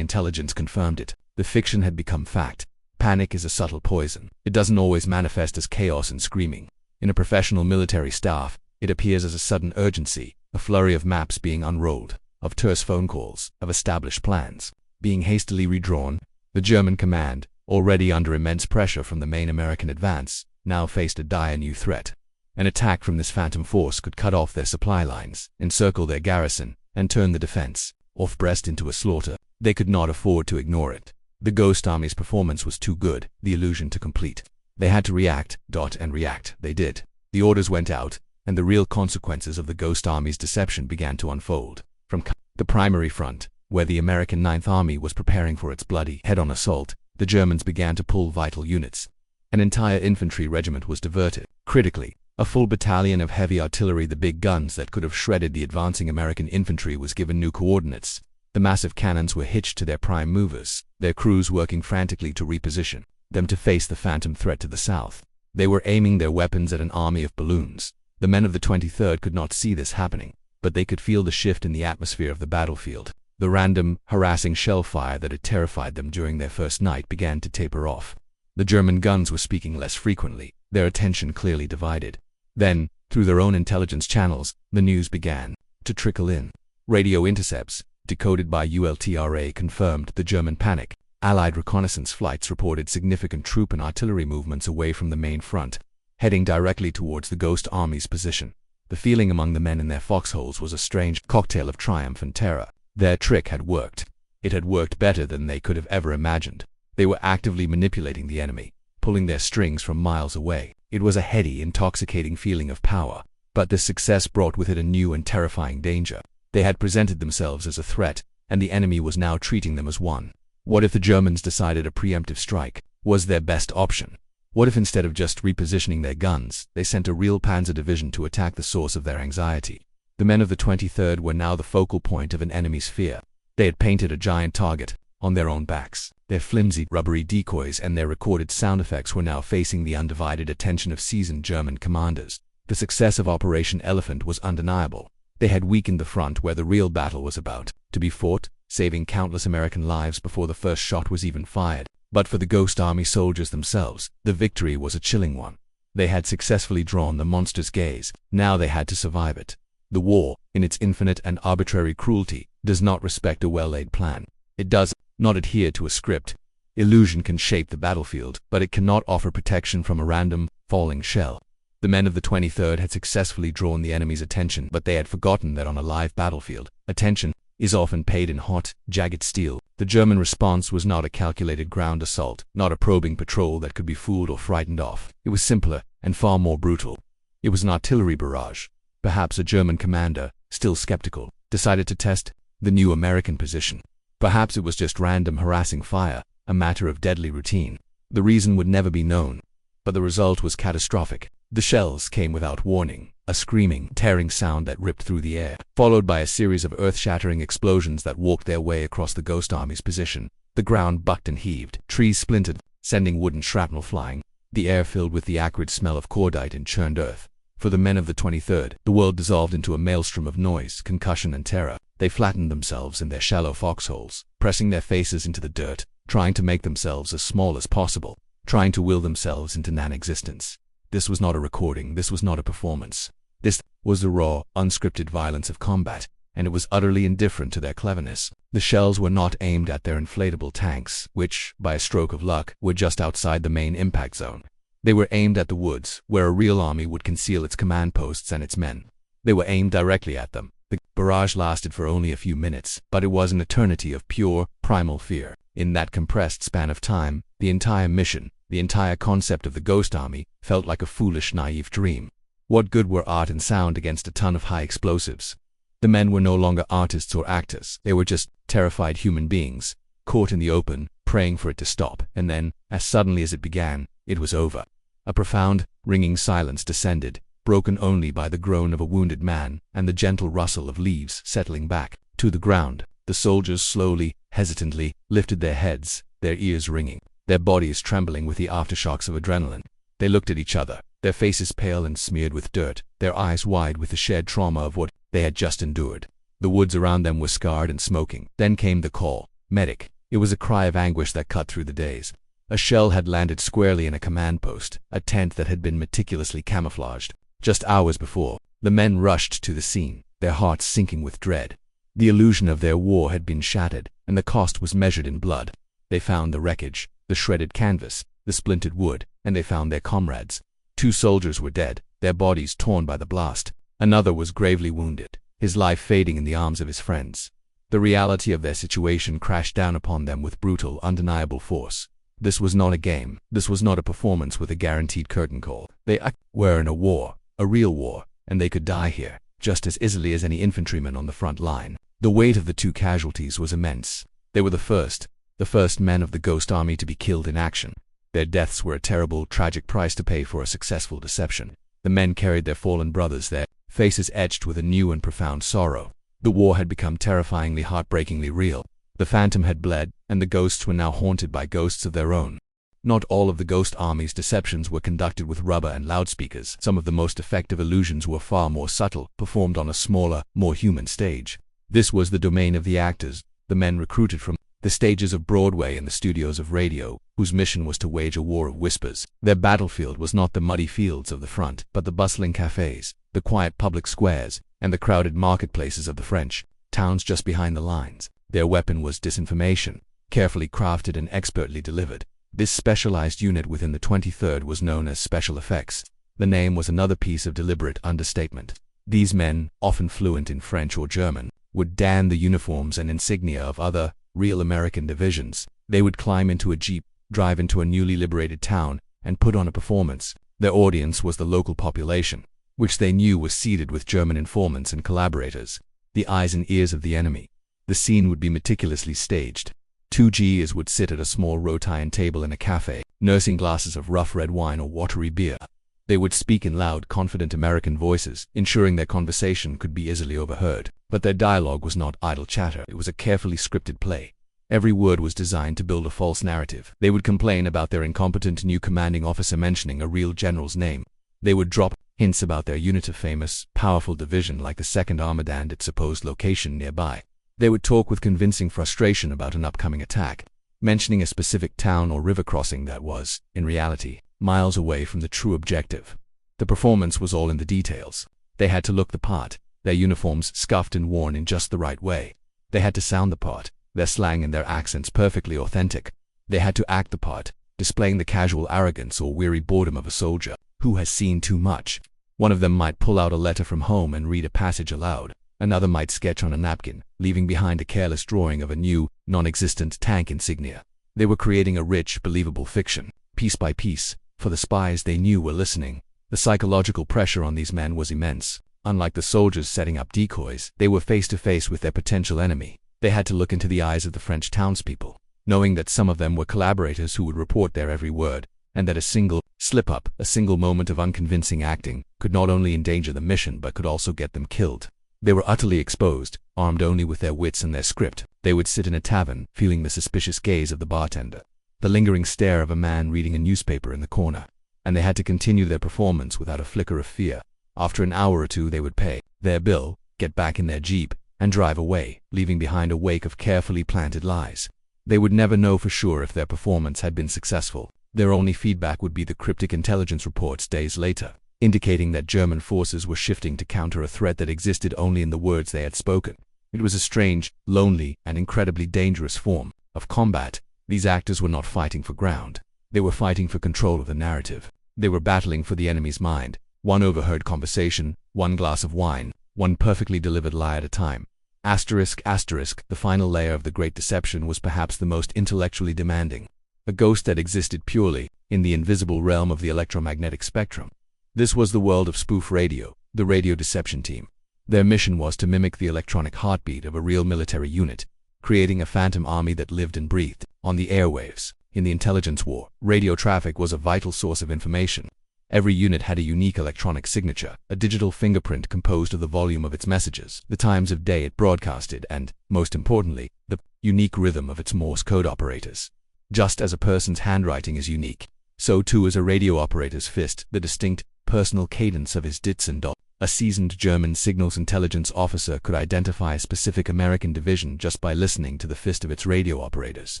intelligence confirmed it. The fiction had become fact. Panic is a subtle poison. It doesn't always manifest as chaos and screaming. In a professional military staff, it appears as a sudden urgency, a flurry of maps being unrolled, of terse phone calls, of established plans being hastily redrawn. The German command, already under immense pressure from the main American advance, now faced a dire new threat. An attack from this phantom force could cut off their supply lines, encircle their garrison, and turn the defense off Brest into a slaughter. They could not afford to ignore it. The Ghost Army's performance was too good, the illusion to complete. They had to react, and react they did. The orders went out, and the real consequences of the Ghost Army's deception began to unfold. From the primary front, where the American Ninth Army was preparing for its bloody head-on assault, the Germans began to pull vital units. An entire infantry regiment was diverted. Critically, a full battalion of heavy artillery, the big guns that could have shredded the advancing American infantry, was given new coordinates. The massive cannons were hitched to their prime movers, their crews working frantically to reposition them to face the phantom threat to the south. They were aiming their weapons at an army of balloons. The men of the 23rd could not see this happening, but they could feel the shift in the atmosphere of the battlefield. The random, harassing shell fire that had terrified them during their first night began to taper off. The German guns were speaking less frequently, their attention clearly divided. Then, through their own intelligence channels, the news began to trickle in. Radio intercepts, decoded by ULTRA, confirmed the German panic. Allied reconnaissance flights reported significant troop and artillery movements away from the main front, heading directly towards the Ghost Army's position. The feeling among the men in their foxholes was a strange cocktail of triumph and terror. Their trick had worked. It had worked better than they could have ever imagined. They were actively manipulating the enemy, pulling their strings from miles away. It was a heady, intoxicating feeling of power. But this success brought with it a new and terrifying danger. They had presented themselves as a threat, and the enemy was now treating them as one. What if the Germans decided a preemptive strike was their best option? What if instead of just repositioning their guns, they sent a real Panzer division to attack the source of their anxiety? The men of the 23rd were now the focal point of an enemy's fear. They had painted a giant target on their own backs. Their flimsy, rubbery decoys and their recorded sound effects were now facing the undivided attention of seasoned German commanders. The success of Operation Elephant was undeniable. They had weakened the front where the real battle was about to be fought, saving countless American lives before the first shot was even fired. But for the Ghost Army soldiers themselves, the victory was a chilling one. They had successfully drawn the monster's gaze. Now they had to survive it. The war, in its infinite and arbitrary cruelty, does not respect a well-laid plan. It does not adhere to a script. Illusion can shape the battlefield, but it cannot offer protection from a random, falling shell. The men of the 23rd had successfully drawn the enemy's attention, but they had forgotten that on a live battlefield, attention is often paid in hot, jagged steel. The German response was not a calculated ground assault, not a probing patrol that could be fooled or frightened off. It was simpler and far more brutal. It was an artillery barrage. Perhaps a German commander, still skeptical, decided to test the new American position. Perhaps it was just random harassing fire, a matter of deadly routine. The reason would never be known, but the result was catastrophic. The shells came without warning, a screaming, tearing sound that ripped through the air, followed by a series of earth-shattering explosions that walked their way across the Ghost Army's position. The ground bucked and heaved, trees splintered, sending wooden shrapnel flying, the air filled with the acrid smell of cordite and churned earth. For the men of the 23rd, the world dissolved into a maelstrom of noise, concussion, and terror. They flattened themselves in their shallow foxholes, pressing their faces into the dirt, trying to make themselves as small as possible, trying to will themselves into non-existence. This was not a recording, this was not a performance. This was the raw, unscripted violence of combat, and it was utterly indifferent to their cleverness. The shells were not aimed at their inflatable tanks, which, by a stroke of luck, were just outside the main impact zone. They were aimed at the woods, where a real army would conceal its command posts and its men. They were aimed directly at them. The barrage lasted for only a few minutes, but it was an eternity of pure, primal fear. In that compressed span of time, the entire mission, the entire concept of the Ghost Army, felt like a foolish, naive dream. What good were art and sound against a ton of high explosives? The men were no longer artists or actors. They were just terrified human beings, caught in the open, praying for it to stop, and then, as suddenly as it began, it was over. A profound, ringing silence descended, broken only by the groan of a wounded man and the gentle rustle of leaves settling back to the ground. The soldiers slowly, hesitantly, lifted their heads, their ears ringing, their bodies trembling with the aftershocks of adrenaline. They looked at each other, their faces pale and smeared with dirt, their eyes wide with the shared trauma of what they had just endured. The woods around them were scarred and smoking. Then came the call, "Medic." It was a cry of anguish that cut through the days. A shell had landed squarely in a command post, a tent that had been meticulously camouflaged. Just hours before, the men rushed to the scene, their hearts sinking with dread. The illusion of their war had been shattered, and the cost was measured in blood. They found the wreckage, the shredded canvas, the splintered wood, and they found their comrades. 2 soldiers were dead, their bodies torn by the blast. Another was gravely wounded, his life fading in the arms of his friends. The reality of their situation crashed down upon them with brutal, undeniable force. This was not a game. This was not a performance with a guaranteed curtain call. They were in a war, a real war, and they could die here, just as easily as any infantryman on the front line. The weight of the 2 casualties was immense. They were the first men of the Ghost Army to be killed in action. Their deaths were a terrible, tragic price to pay for a successful deception. The men carried their fallen brothers, their faces etched with a new and profound sorrow. The war had become terrifyingly, heartbreakingly real. The phantom had bled, and the ghosts were now haunted by ghosts of their own. Not all of the Ghost Army's deceptions were conducted with rubber and loudspeakers. Some of the most effective illusions were far more subtle, performed on a smaller, more human stage. This was the domain of the actors, the men recruited from the stages of Broadway and the studios of radio, whose mission was to wage a war of whispers. Their battlefield was not the muddy fields of the front, but the bustling cafes, the quiet public squares, and the crowded marketplaces of the French towns just behind the lines. Their weapon was disinformation, carefully crafted and expertly delivered. This specialized unit within the 23rd was known as Special Effects. The name was another piece of deliberate understatement. These men, often fluent in French or German, would don the uniforms and insignia of other, real American divisions. They would climb into a jeep, drive into a newly liberated town, and put on a performance. Their audience was the local population, which they knew was seeded with German informants and collaborators, the eyes and ears of the enemy. The scene would be meticulously staged. 2Gs would sit at a small rotund table in a cafe, nursing glasses of rough red wine or watery beer. They would speak in loud, confident American voices, ensuring their conversation could be easily overheard. But their dialogue was not idle chatter. It was a carefully scripted play. Every word was designed to build a false narrative. They would complain about their incompetent new commanding officer mentioning a real general's name. They would drop hints about their unit of famous, powerful division like the 2nd Armored and its supposed location nearby. They would talk with convincing frustration about an upcoming attack, mentioning a specific town or river crossing that was, in reality, miles away from the true objective. The performance was all in the details. They had to look the part, their uniforms scuffed and worn in just the right way. They had to sound the part, their slang and their accents perfectly authentic. They had to act the part, displaying the casual arrogance or weary boredom of a soldier who has seen too much. One of them might pull out a letter from home and read a passage aloud. Another might sketch on a napkin, leaving behind a careless drawing of a new, non-existent tank insignia. They were creating a rich, believable fiction, piece by piece, for the spies they knew were listening. The psychological pressure on these men was immense. Unlike the soldiers setting up decoys, they were face to face with their potential enemy. They had to look into the eyes of the French townspeople, knowing that some of them were collaborators who would report their every word, and that a single slip-up, a single moment of unconvincing acting, could not only endanger the mission but could also get them killed. They were utterly exposed, armed only with their wits and their script. They would sit in a tavern, feeling the suspicious gaze of the bartender, the lingering stare of a man reading a newspaper in the corner, and they had to continue their performance without a flicker of fear. After an hour or two they would pay their bill, get back in their jeep, and drive away, leaving behind a wake of carefully planted lies. They would never know for sure if their performance had been successful. Their only feedback would be the cryptic intelligence reports days later, indicating that German forces were shifting to counter a threat that existed only in the words they had spoken. It was a strange, lonely, and incredibly dangerous form of combat. These actors were not fighting for ground. They were fighting for control of the narrative. They were battling for the enemy's mind, one overheard conversation, one glass of wine, one perfectly delivered lie at a time. Asterisk, asterisk, the final layer of the Great Deception was perhaps the most intellectually demanding. A ghost that existed purely in the invisible realm of the electromagnetic spectrum. This was the world of spoof radio, the radio deception team. Their mission was to mimic the electronic heartbeat of a real military unit, creating a phantom army that lived and breathed on the airwaves. In the intelligence war, radio traffic was a vital source of information. Every unit had a unique electronic signature, a digital fingerprint composed of the volume of its messages, the times of day it broadcasted, and, most importantly, the unique rhythm of its Morse code operators. Just as a person's handwriting is unique, so too is a radio operator's fist, the distinct, personal cadence of his dits and dots. A seasoned German signals intelligence officer could identify a specific American division just by listening to the fist of its radio operators,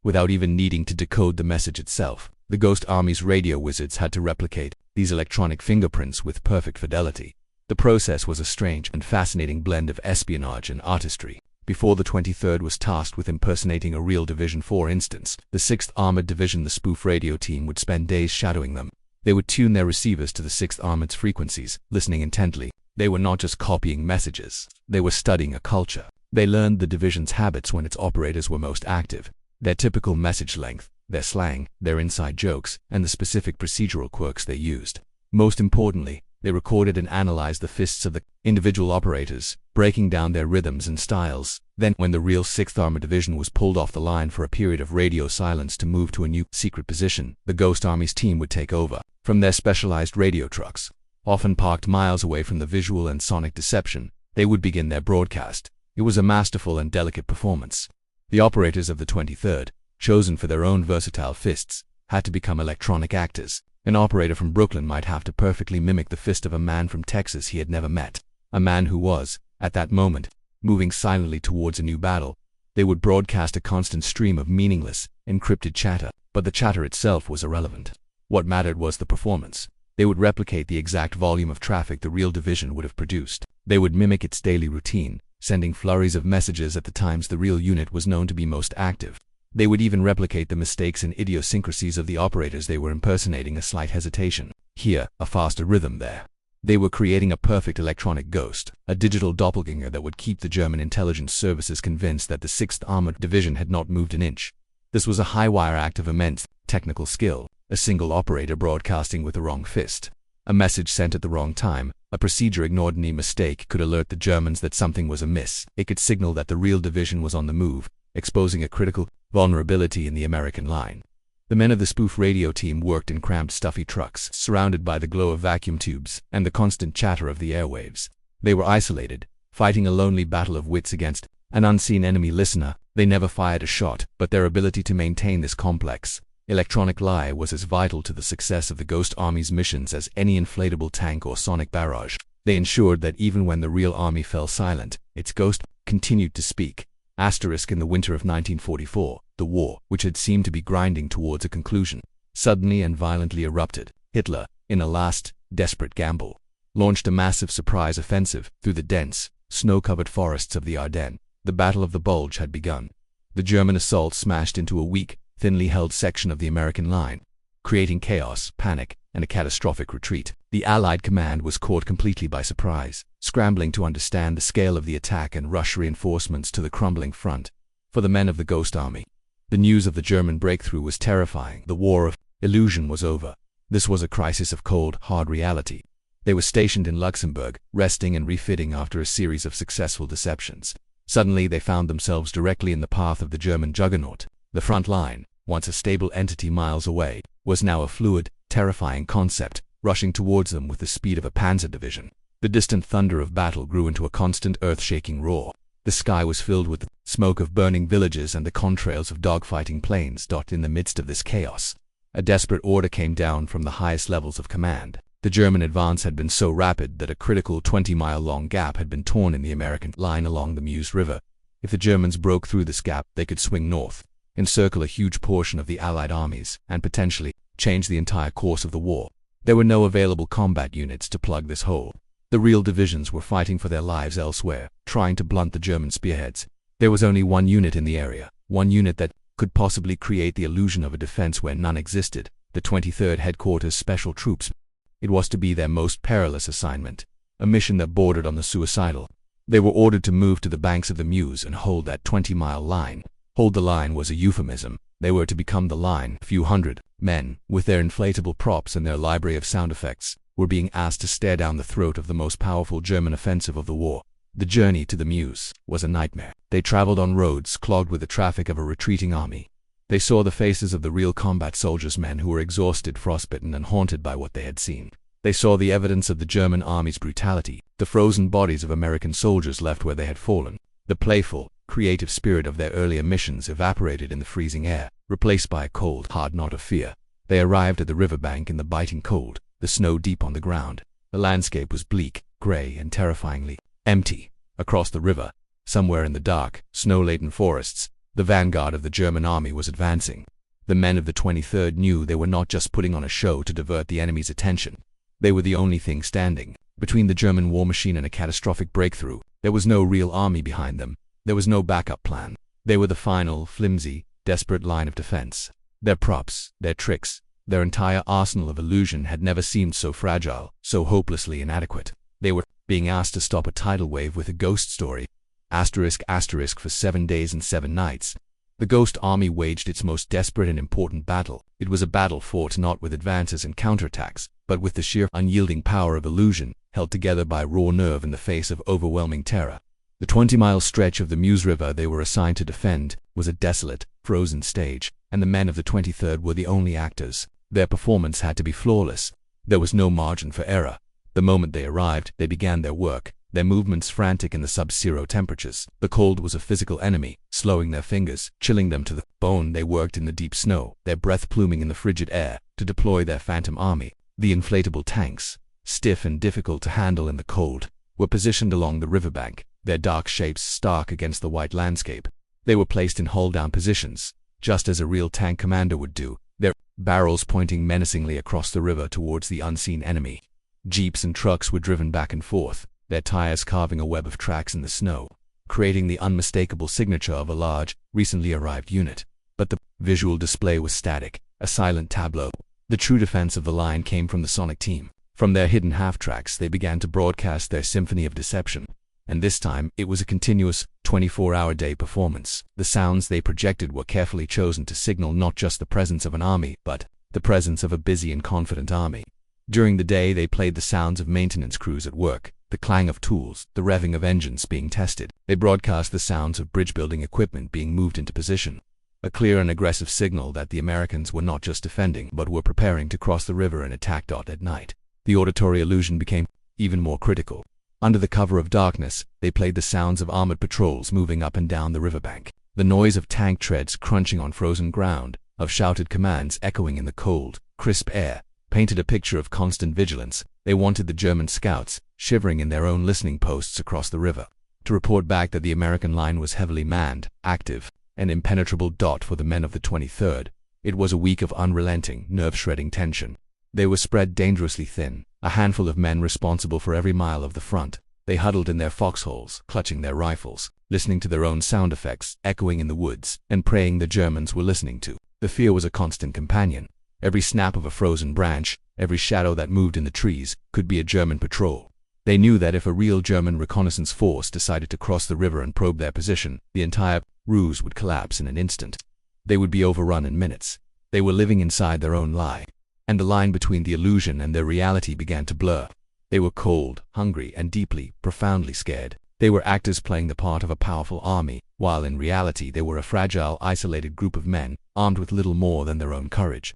without even needing to decode the message itself. The Ghost Army's radio wizards had to replicate these electronic fingerprints with perfect fidelity. The process was a strange and fascinating blend of espionage and artistry. Before the 23rd was tasked with impersonating a real division, for instance, the 6th Armored Division, the spoof radio team would spend days shadowing them. They would tune their receivers to the 6th Armored's frequencies, listening intently. They were not just copying messages. They were studying a culture. They learned the division's habits when its operators were most active, their typical message length, their slang, their inside jokes, and the specific procedural quirks they used. Most importantly, they recorded and analyzed the fists of the individual operators, breaking down their rhythms and styles. Then, when the real 6th Armored Division was pulled off the line for a period of radio silence to move to a new, secret position, the Ghost Army's team would take over. From their specialized radio trucks, often parked miles away from the visual and sonic deception, they would begin their broadcast. It was a masterful and delicate performance. The operators of the 23rd, chosen for their own versatile fists, had to become electronic actors. An operator from Brooklyn might have to perfectly mimic the fist of a man from Texas he had never met, a man who was, at that moment, moving silently towards a new battle. They would broadcast a constant stream of meaningless, encrypted chatter, but the chatter itself was irrelevant. What mattered was the performance. They would replicate the exact volume of traffic the real division would have produced. They would mimic its daily routine, sending flurries of messages at the times the real unit was known to be most active. They would even replicate the mistakes and idiosyncrasies of the operators they were impersonating, a slight hesitation here, a faster rhythm there. They were creating a perfect electronic ghost, a digital doppelganger that would keep the German intelligence services convinced that the 6th Armored Division had not moved an inch. This was a high-wire act of immense technical skill, a single operator broadcasting with the wrong fist, a message sent at the wrong time, a procedure ignored. Any mistake could alert the Germans that something was amiss. It could signal that the real division was on the move, exposing a critical vulnerability in the American line. The men of the spoof radio team worked in cramped, stuffy trucks, surrounded by the glow of vacuum tubes and the constant chatter of the airwaves. They were isolated, fighting a lonely battle of wits against an unseen enemy listener. They never fired a shot, but their ability to maintain this complex electronic lie was as vital to the success of the Ghost Army's missions as any inflatable tank or sonic barrage. They ensured that even when the real army fell silent, its ghost continued to speak. In the winter of 1944, the war, which had seemed to be grinding towards a conclusion, suddenly and violently erupted. Hitler, in a last, desperate gamble, launched a massive surprise offensive through the dense, snow-covered forests of the Ardennes. The Battle of the Bulge had begun. The German assault smashed into a weak, thinly held section of the American line, creating chaos, panic, and a catastrophic retreat. The Allied command was caught completely by surprise, scrambling to understand the scale of the attack and rush reinforcements to the crumbling front. For the men of the Ghost Army, the news of the German breakthrough was terrifying. The war of illusion was over. This was a crisis of cold, hard reality. They were stationed in Luxembourg, resting and refitting after a series of successful deceptions. Suddenly they found themselves directly in the path of the German juggernaut. The front line, once a stable entity miles away, was now a fluid, terrifying concept, rushing towards them with the speed of a Panzer division. The distant thunder of battle grew into a constant earth-shaking roar. The sky was filled with the smoke of burning villages and the contrails of dogfighting planes. In the midst of this chaos, a desperate order came down from the highest levels of command. The German advance had been so rapid that a critical 20-mile-long gap had been torn in the American line along the Meuse River. If the Germans broke through this gap, they could swing north, encircle a huge portion of the Allied armies, and potentially change the entire course of the war. There were no available combat units to plug this hole. The real divisions were fighting for their lives elsewhere, trying to blunt the German spearheads. There was only one unit in the area, one unit that could possibly create the illusion of a defense where none existed, the 23rd Headquarters Special Troops. It was to be their most perilous assignment, a mission that bordered on the suicidal. They were ordered to move to the banks of the Meuse and hold that 20-mile line. Hold the line was a euphemism. They were to become the line. A few hundred men, with their inflatable props and their library of sound effects, were being asked to stare down the throat of the most powerful German offensive of the war. The journey to the Meuse was a nightmare. They traveled on roads clogged with the traffic of a retreating army. They saw the faces of the real combat soldiers, men who were exhausted, frostbitten, and haunted by what they had seen. They saw the evidence of the German army's brutality, the frozen bodies of American soldiers left where they had fallen. The playful, creative spirit of their earlier missions evaporated in the freezing air, replaced by a cold, hard knot of fear. They arrived at the riverbank in the biting cold, the snow deep on the ground. The landscape was bleak, gray, and terrifyingly empty. Across the river, somewhere in the dark, snow-laden forests, the vanguard of the German army was advancing. The men of the 23rd knew they were not just putting on a show to divert the enemy's attention. They were the only thing standing. Between the German war machine and a catastrophic breakthrough, there was no real army behind them. There was no backup plan. They were the final, flimsy, desperate line of defense. Their props, their tricks, their entire arsenal of illusion had never seemed so fragile, so hopelessly inadequate. They were being asked to stop a tidal wave with a ghost story. For 7 days and 7 nights, the Ghost Army waged its most desperate and important battle. It was a battle fought not with advances and counterattacks, but with the sheer, unyielding power of illusion, held together by raw nerve in the face of overwhelming terror. The 20-mile stretch of the Meuse River they were assigned to defend was a desolate, frozen stage, and the men of the 23rd were the only actors. Their performance had to be flawless. There was no margin for error. The moment they arrived, they began their work, their movements frantic in the sub-zero temperatures. The cold was a physical enemy, slowing their fingers, chilling them to the bone. They worked in the deep snow, their breath pluming in the frigid air, to deploy their phantom army. The inflatable tanks, stiff and difficult to handle in the cold, were positioned along the riverbank, their dark shapes stark against the white landscape. They were placed in hull-down positions, just as a real tank commander would do, their barrels pointing menacingly across the river towards the unseen enemy. Jeeps and trucks were driven back and forth, their tires carving a web of tracks in the snow, creating the unmistakable signature of a large, recently arrived unit. But the visual display was static, a silent tableau. The true defense of the line came from the sonic team. From their hidden half-tracks they began to broadcast their symphony of deception. And this time, it was a continuous, 24-hour-day performance. The sounds they projected were carefully chosen to signal not just the presence of an army, but the presence of a busy and confident army. During the day they played the sounds of maintenance crews at work, the clang of tools, the revving of engines being tested. They broadcast the sounds of bridge-building equipment being moved into position. A clear and aggressive signal that the Americans were not just defending, but were preparing to cross the river and attack. At night, the auditory illusion became even more critical. Under the cover of darkness, they played the sounds of armored patrols moving up and down the riverbank. The noise of tank treads crunching on frozen ground, of shouted commands echoing in the cold, crisp air, painted a picture of constant vigilance. They wanted the German scouts, shivering in their own listening posts across the river, to report back that the American line was heavily manned, active, an impenetrable dot for the men of the 23rd. It was a week of unrelenting, nerve-shredding tension. They were spread dangerously thin, a handful of men responsible for every mile of the front. They huddled in their foxholes, clutching their rifles, listening to their own sound effects echoing in the woods, and praying the Germans were listening too. The fear was a constant companion. Every snap of a frozen branch, every shadow that moved in the trees, could be a German patrol. They knew that if a real German reconnaissance force decided to cross the river and probe their position, the entire ruse would collapse in an instant. They would be overrun in minutes. They were living inside their own lie. And the line between the illusion and their reality began to blur. They were cold, hungry, and deeply, profoundly scared. They were actors playing the part of a powerful army, while in reality they were a fragile, isolated group of men, armed with little more than their own courage.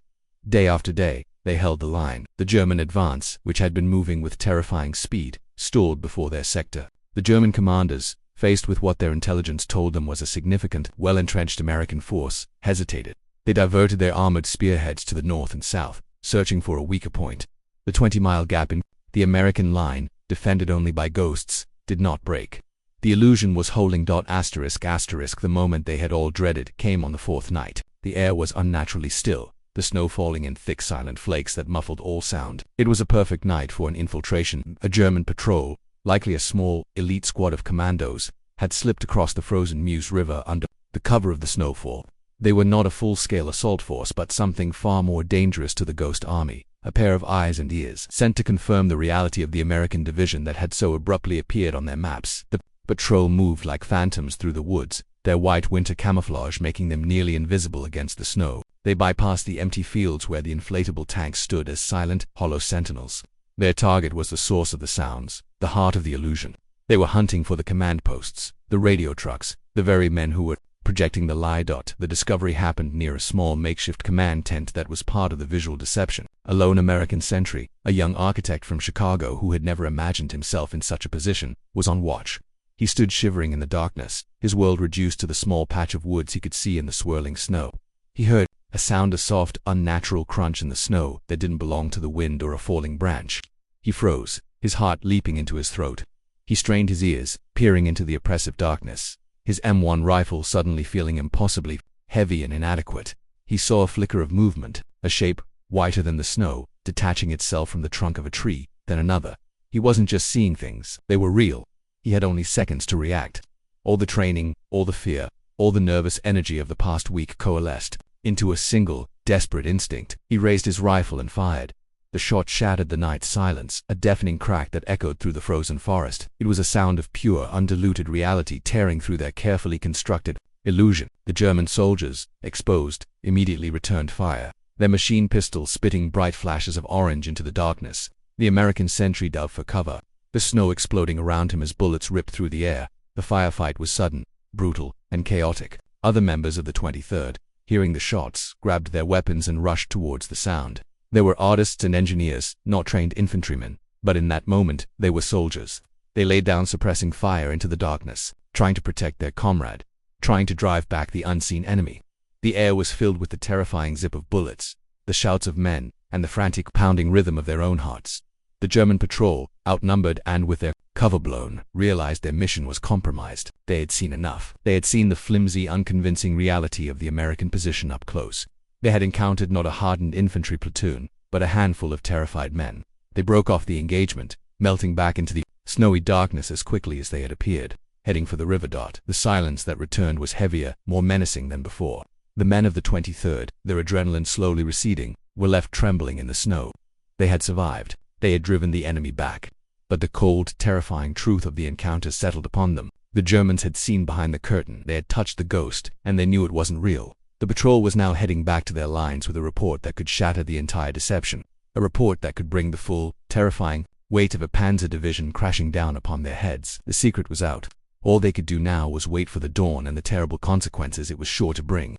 Day after day, they held the line. The German advance, which had been moving with terrifying speed, stalled before their sector. The German commanders, faced with what their intelligence told them was a significant, well-entrenched American force, hesitated. They diverted their armored spearheads to the north and south, searching for a weaker point. The 20-mile gap in the American line, defended only by ghosts, did not break. The illusion was holding. The moment they had all dreaded came on the fourth night. The air was unnaturally still, the snow falling in thick silent flakes that muffled all sound. It was a perfect night for an infiltration. A German patrol, likely a small, elite squad of commandos, had slipped across the frozen Meuse River under the cover of the snowfall. They were not a full-scale assault force, but something far more dangerous to the Ghost Army, a pair of eyes and ears, sent to confirm the reality of the American division that had so abruptly appeared on their maps. The patrol moved like phantoms through the woods, their white winter camouflage making them nearly invisible against the snow. They bypassed the empty fields where the inflatable tanks stood as silent, hollow sentinels. Their target was the source of the sounds, the heart of the illusion. They were hunting for the command posts, the radio trucks, the very men who were projecting the lie. The discovery happened near a small makeshift command tent that was part of the visual deception. A lone American sentry, a young architect from Chicago who had never imagined himself in such a position, was on watch. He stood shivering in the darkness, his world reduced to the small patch of woods he could see in the swirling snow. He heard a sound, a soft, unnatural crunch in the snow that didn't belong to the wind or a falling branch. He froze, his heart leaping into his throat. He strained his ears, peering into the oppressive darkness, his M1 rifle suddenly feeling impossibly heavy and inadequate. He saw a flicker of movement, a shape, whiter than the snow, detaching itself from the trunk of a tree, then another. He wasn't just seeing things, they were real. He had only seconds to react. All the training, all the fear, all the nervous energy of the past week coalesced into a single, desperate instinct. He raised his rifle and fired. The shot shattered the night's silence, a deafening crack that echoed through the frozen forest. It was a sound of pure, undiluted reality tearing through their carefully constructed illusion. The German soldiers, exposed, immediately returned fire, their machine pistols spitting bright flashes of orange into the darkness. The American sentry dove for cover, the snow exploding around him as bullets ripped through the air. The firefight was sudden, brutal, and chaotic. Other members of the 23rd, hearing the shots, grabbed their weapons and rushed towards the sound. There were artists and engineers, not trained infantrymen, but in that moment, they were soldiers. They laid down suppressing fire into the darkness, trying to protect their comrade, trying to drive back the unseen enemy. The air was filled with the terrifying zip of bullets, the shouts of men, and the frantic pounding rhythm of their own hearts. The German patrol, outnumbered and with their cover blown, realized their mission was compromised. They had seen enough. They had seen the flimsy, unconvincing reality of the American position up close. They had encountered not a hardened infantry platoon, but a handful of terrified men. They broke off the engagement, melting back into the snowy darkness as quickly as they had appeared, heading for the river. The silence that returned was heavier, more menacing than before. The men of the 23rd, their adrenaline slowly receding, were left trembling in the snow. They had survived. They had driven the enemy back. But the cold, terrifying truth of the encounter settled upon them. The Germans had seen behind the curtain. They had touched the ghost, and they knew it wasn't real. The patrol was now heading back to their lines with a report that could shatter the entire deception. A report that could bring the full, terrifying weight of a Panzer division crashing down upon their heads. The secret was out. All they could do now was wait for the dawn and the terrible consequences it was sure to bring.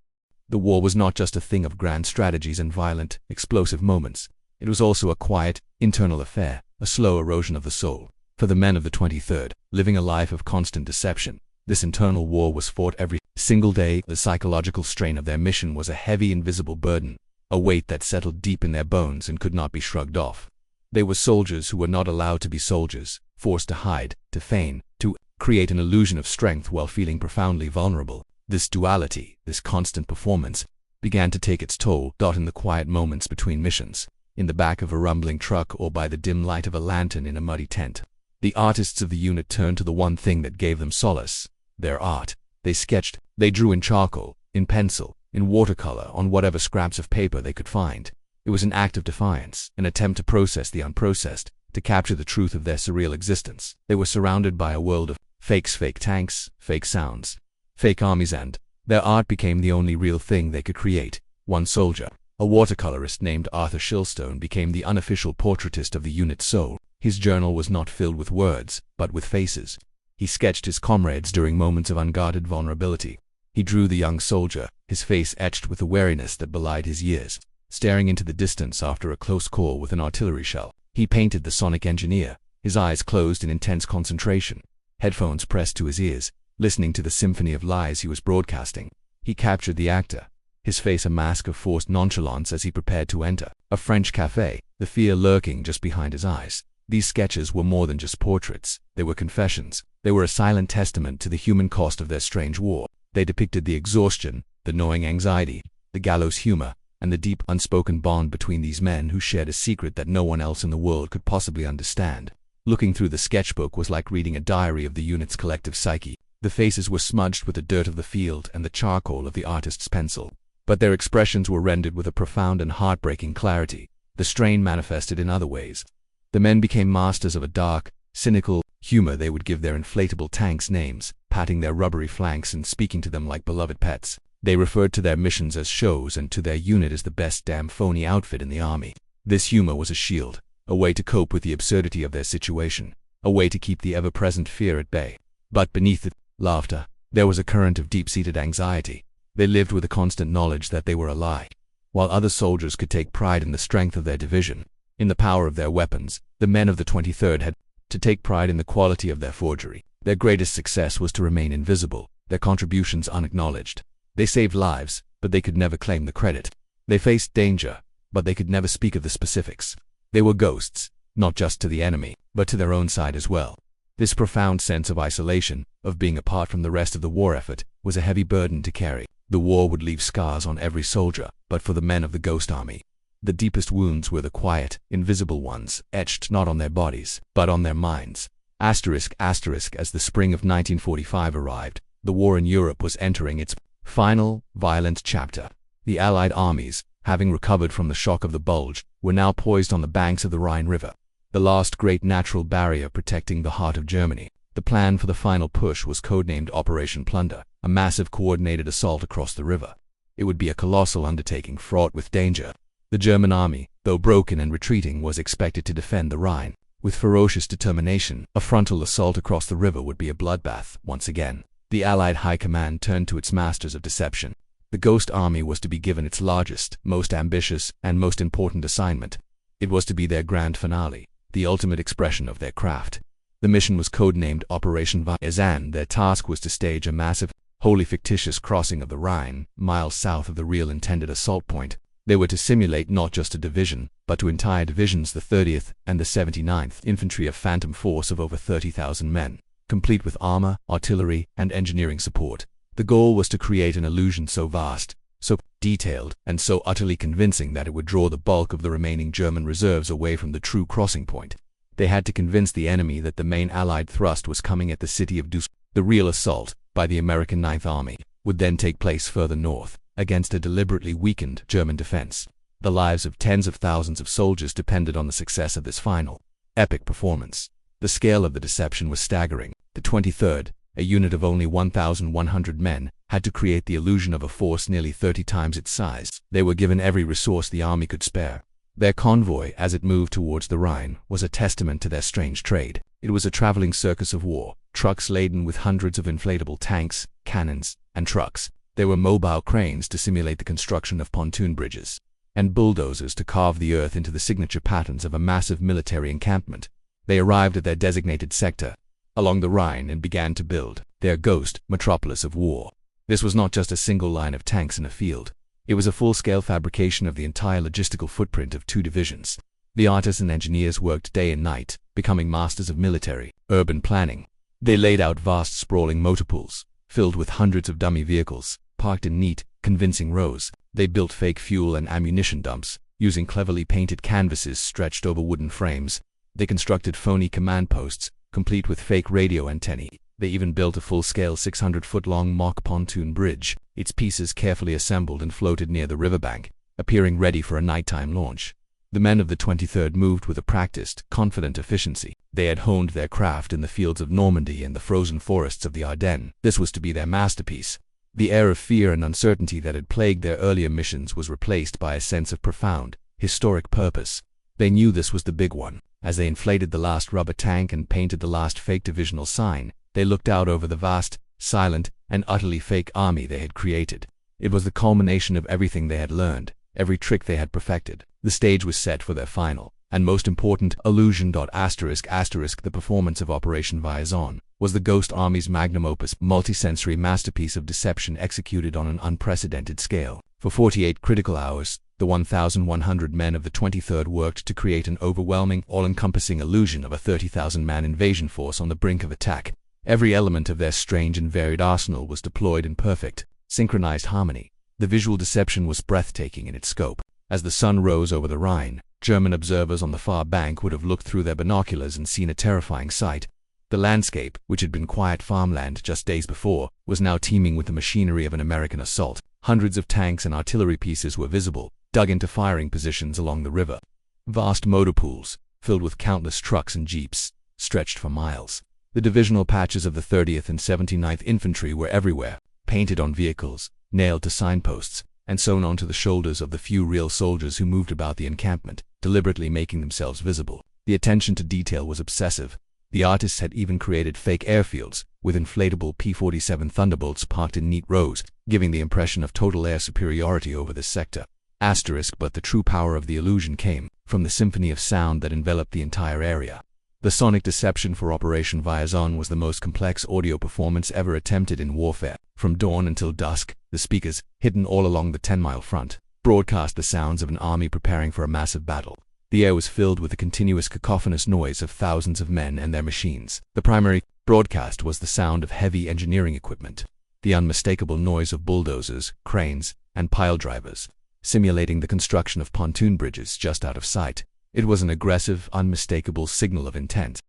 The war was not just a thing of grand strategies and violent, explosive moments. It was also a quiet, internal affair, a slow erosion of the soul. For the men of the 23rd, living a life of constant deception, this internal war was fought every single day. The psychological strain of their mission was a heavy, invisible burden, a weight that settled deep in their bones and could not be shrugged off. They were soldiers who were not allowed to be soldiers, forced to hide, to feign, to create an illusion of strength while feeling profoundly vulnerable. This duality, this constant performance, began to take its toll. In the quiet moments between missions, in the back of a rumbling truck or by the dim light of a lantern in a muddy tent, the artists of the unit turned to the one thing that gave them solace: their art. They sketched, they drew in charcoal, in pencil, in watercolor, on whatever scraps of paper they could find. It was an act of defiance, an attempt to process the unprocessed, to capture the truth of their surreal existence. They were surrounded by a world of fakes, fake tanks, fake sounds, fake armies, and their art became the only real thing they could create. One soldier, a watercolorist named Arthur Shilstone, became the unofficial portraitist of the unit's soul. His journal was not filled with words, but with faces. He sketched his comrades during moments of unguarded vulnerability. He drew the young soldier, his face etched with a wariness that belied his years, staring into the distance after a close call with an artillery shell. He painted the sonic engineer, his eyes closed in intense concentration, headphones pressed to his ears, listening to the symphony of lies he was broadcasting. He captured the actor, his face a mask of forced nonchalance as he prepared to enter a French café, the fear lurking just behind his eyes. These sketches were more than just portraits. They were confessions. They were a silent testament to the human cost of their strange war. They depicted the exhaustion, the gnawing anxiety, the gallows humor, and the deep, unspoken bond between these men who shared a secret that no one else in the world could possibly understand. Looking through the sketchbook was like reading a diary of the unit's collective psyche. The faces were smudged with the dirt of the field and the charcoal of the artist's pencil, but their expressions were rendered with a profound and heartbreaking clarity. The strain manifested in other ways. The men became masters of a dark, cynical humor. They would give their inflatable tanks names, patting their rubbery flanks and speaking to them like beloved pets. They referred to their missions as shows and to their unit as the best damn phony outfit in the army. This humor was a shield, a way to cope with the absurdity of their situation, a way to keep the ever-present fear at bay. But beneath the laughter, there was a current of deep-seated anxiety. They lived with a constant knowledge that they were a lie. While other soldiers could take pride in the strength of their division, in the power of their weapons, the men of the 23rd had to take pride in the quality of their forgery. Their greatest success was to remain invisible, their contributions unacknowledged. They saved lives, but they could never claim the credit. They faced danger, but they could never speak of the specifics. They were ghosts, not just to the enemy, but to their own side as well. This profound sense of isolation, of being apart from the rest of the war effort, was a heavy burden to carry. The war would leave scars on every soldier, but for the men of the Ghost Army, the deepest wounds were the quiet, invisible ones, etched not on their bodies, but on their minds. As the spring of 1945 arrived, the war in Europe was entering its final, violent chapter. The Allied armies, having recovered from the shock of the Bulge, were now poised on the banks of the Rhine River, the last great natural barrier protecting the heart of Germany. The plan for the final push was codenamed Operation Plunder, a massive coordinated assault across the river. It would be a colossal undertaking fraught with danger. The German army, though broken and retreating, was expected to defend the Rhine with ferocious determination. A frontal assault across the river would be a bloodbath once again. The Allied High Command turned to its masters of deception. The Ghost Army was to be given its largest, most ambitious, and most important assignment. It was to be their grand finale, the ultimate expression of their craft. The mission was codenamed Operation WWII. Their task was to stage a massive, wholly fictitious crossing of the Rhine, miles south of the real intended assault point. They were to simulate not just a division, but two entire divisions, the 30th and the 79th Infantry, a phantom force of over 30,000 men, complete with armor, artillery, and engineering support. The goal was to create an illusion so vast, so detailed, and so utterly convincing that it would draw the bulk of the remaining German reserves away from the true crossing point. They had to convince the enemy that the main Allied thrust was coming at the city of Dusseldorf. The real assault, by the American Ninth Army, would then take place further north, against a deliberately weakened German defense. The lives of tens of thousands of soldiers depended on the success of this final, epic performance. The scale of the deception was staggering. The 23rd, a unit of only 1,100 men, had to create the illusion of a force nearly 30 times its size. They were given every resource the army could spare. Their convoy, as it moved towards the Rhine, was a testament to their strange trade. It was a traveling circus of war, trucks laden with hundreds of inflatable tanks, cannons, and trucks. There were mobile cranes to simulate the construction of pontoon bridges, and bulldozers to carve the earth into the signature patterns of a massive military encampment. They arrived at their designated sector, along the Rhine, and began to build their ghost metropolis of war. This was not just a single line of tanks in a field. It was a full-scale fabrication of the entire logistical footprint of two divisions. The artists and engineers worked day and night, becoming masters of military, urban planning. They laid out vast sprawling motorpools, filled with hundreds of dummy vehicles, parked in neat, convincing rows. They built fake fuel and ammunition dumps, using cleverly painted canvases stretched over wooden frames. They constructed phony command posts, complete with fake radio antennae. They even built a full-scale 600-foot-long mock pontoon bridge, its pieces carefully assembled and floated near the riverbank, appearing ready for a nighttime launch. The men of the 23rd moved with a practiced, confident efficiency. They had honed their craft in the fields of Normandy and the frozen forests of the Ardennes. This was to be their masterpiece. The air of fear and uncertainty that had plagued their earlier missions was replaced by a sense of profound, historic purpose. They knew this was the big one. As they inflated the last rubber tank and painted the last fake divisional sign, they looked out over the vast, silent, and utterly fake army they had created. It was the culmination of everything they had learned, every trick they had perfected. The stage was set for their final, and most important, illusion. The performance of Operation Vizon was the Ghost Army's magnum opus, multisensory masterpiece of deception executed on an unprecedented scale. For 48 critical hours, the 1,100 men of the 23rd worked to create an overwhelming, all-encompassing illusion of a 30,000-man invasion force on the brink of attack. Every element of their strange and varied arsenal was deployed in perfect, synchronized harmony. The visual deception was breathtaking in its scope. As the sun rose over the Rhine, German observers on the far bank would have looked through their binoculars and seen a terrifying sight. The landscape, which had been quiet farmland just days before, was now teeming with the machinery of an American assault. Hundreds of tanks and artillery pieces were visible, dug into firing positions along the river. Vast motor pools, filled with countless trucks and jeeps, stretched for miles. The divisional patches of the 30th and 79th Infantry were everywhere, painted on vehicles, nailed to signposts, and sewn onto the shoulders of the few real soldiers who moved about the encampment, deliberately making themselves visible. The attention to detail was obsessive. The artists had even created fake airfields, with inflatable P-47 Thunderbolts parked in neat rows, giving the impression of total air superiority over this sector. But the true power of the illusion came from the symphony of sound that enveloped the entire area. The sonic deception for Operation Vizon was the most complex audio performance ever attempted in warfare. From dawn until dusk, the speakers, hidden all along the 10-mile front, broadcast the sounds of an army preparing for a massive battle. The air was filled with the continuous cacophonous noise of thousands of men and their machines. The primary broadcast was the sound of heavy engineering equipment, the unmistakable noise of bulldozers, cranes, and pile drivers, simulating the construction of pontoon bridges just out of sight. It was an aggressive, unmistakable signal of intent.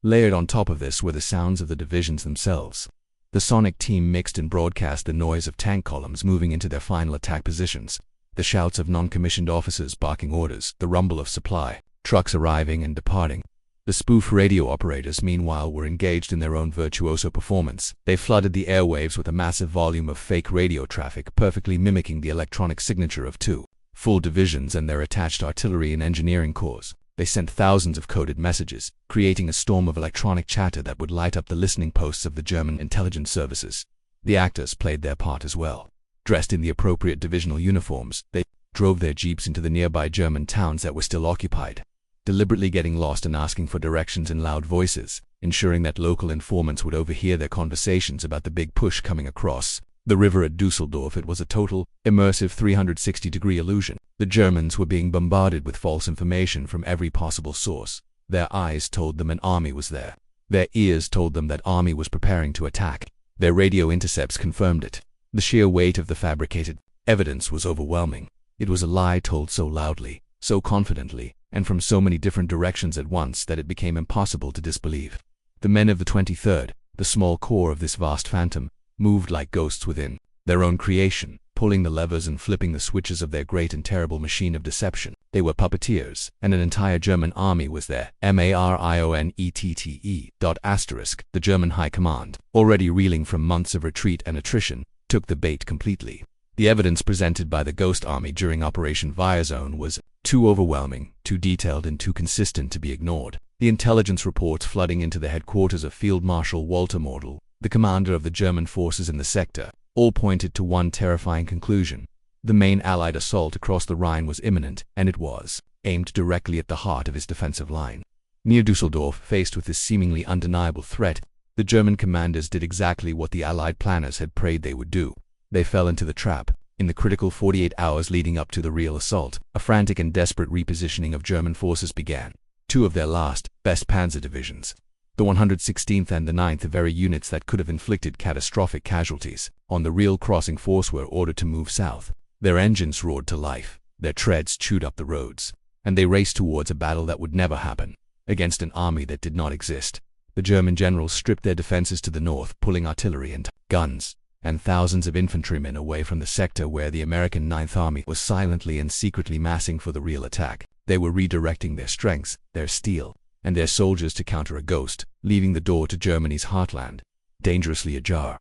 Layered on top of this were the sounds of the divisions themselves. The sonic team mixed and broadcast the noise of tank columns moving into their final attack positions, the shouts of non-commissioned officers barking orders, the rumble of supply trucks arriving and departing. The spoof radio operators, meanwhile, were engaged in their own virtuoso performance. They flooded the airwaves with a massive volume of fake radio traffic, perfectly mimicking the electronic signature of two full divisions and their attached artillery and engineering corps. They sent thousands of coded messages, creating a storm of electronic chatter that would light up the listening posts of the German intelligence services. The actors played their part as well. Dressed in the appropriate divisional uniforms, they drove their jeeps into the nearby German towns that were still occupied, deliberately getting lost and asking for directions in loud voices, ensuring that local informants would overhear their conversations about the big push coming across the river at Dusseldorf. It was a total, immersive 360-degree illusion. The Germans were being bombarded with false information from every possible source. Their eyes told them an army was there. Their ears told them that army was preparing to attack. Their radio intercepts confirmed it. The sheer weight of the fabricated evidence was overwhelming. It was a lie told so loudly, so confidently, and from so many different directions at once that it became impossible to disbelieve. The men of the 23rd, the small core of this vast phantom, moved like ghosts within their own creation, pulling the levers and flipping the switches of their great and terrible machine of deception. They were puppeteers, and an entire German army was there. Marionette. The German High Command, already reeling from months of retreat and attrition, took the bait completely. The evidence presented by the Ghost Army during Operation Firezone was too overwhelming, too detailed, and too consistent to be ignored. The intelligence reports flooding into the headquarters of Field Marshal Walter Mordell, the commander of the German forces in the sector, all pointed to one terrifying conclusion. The main Allied assault across the Rhine was imminent, and it was aimed directly at the heart of his defensive line. Near Dusseldorf, faced with this seemingly undeniable threat, the German commanders did exactly what the Allied planners had prayed they would do. They fell into the trap. In the critical 48 hours leading up to the real assault, a frantic and desperate repositioning of German forces began. Two of their last, best Panzer divisions, the 116th and the 9th, the very units that could have inflicted catastrophic casualties on the real crossing force, were ordered to move south. Their engines roared to life, their treads chewed up the roads, and they raced towards a battle that would never happen, against an army that did not exist. The German generals stripped their defenses to the north, pulling artillery and guns and thousands of infantrymen away from the sector where the American 9th Army was silently and secretly massing for the real attack. They were redirecting their strengths, their steel, and their soldiers to counter a ghost, leaving the door to Germany's heartland dangerously ajar.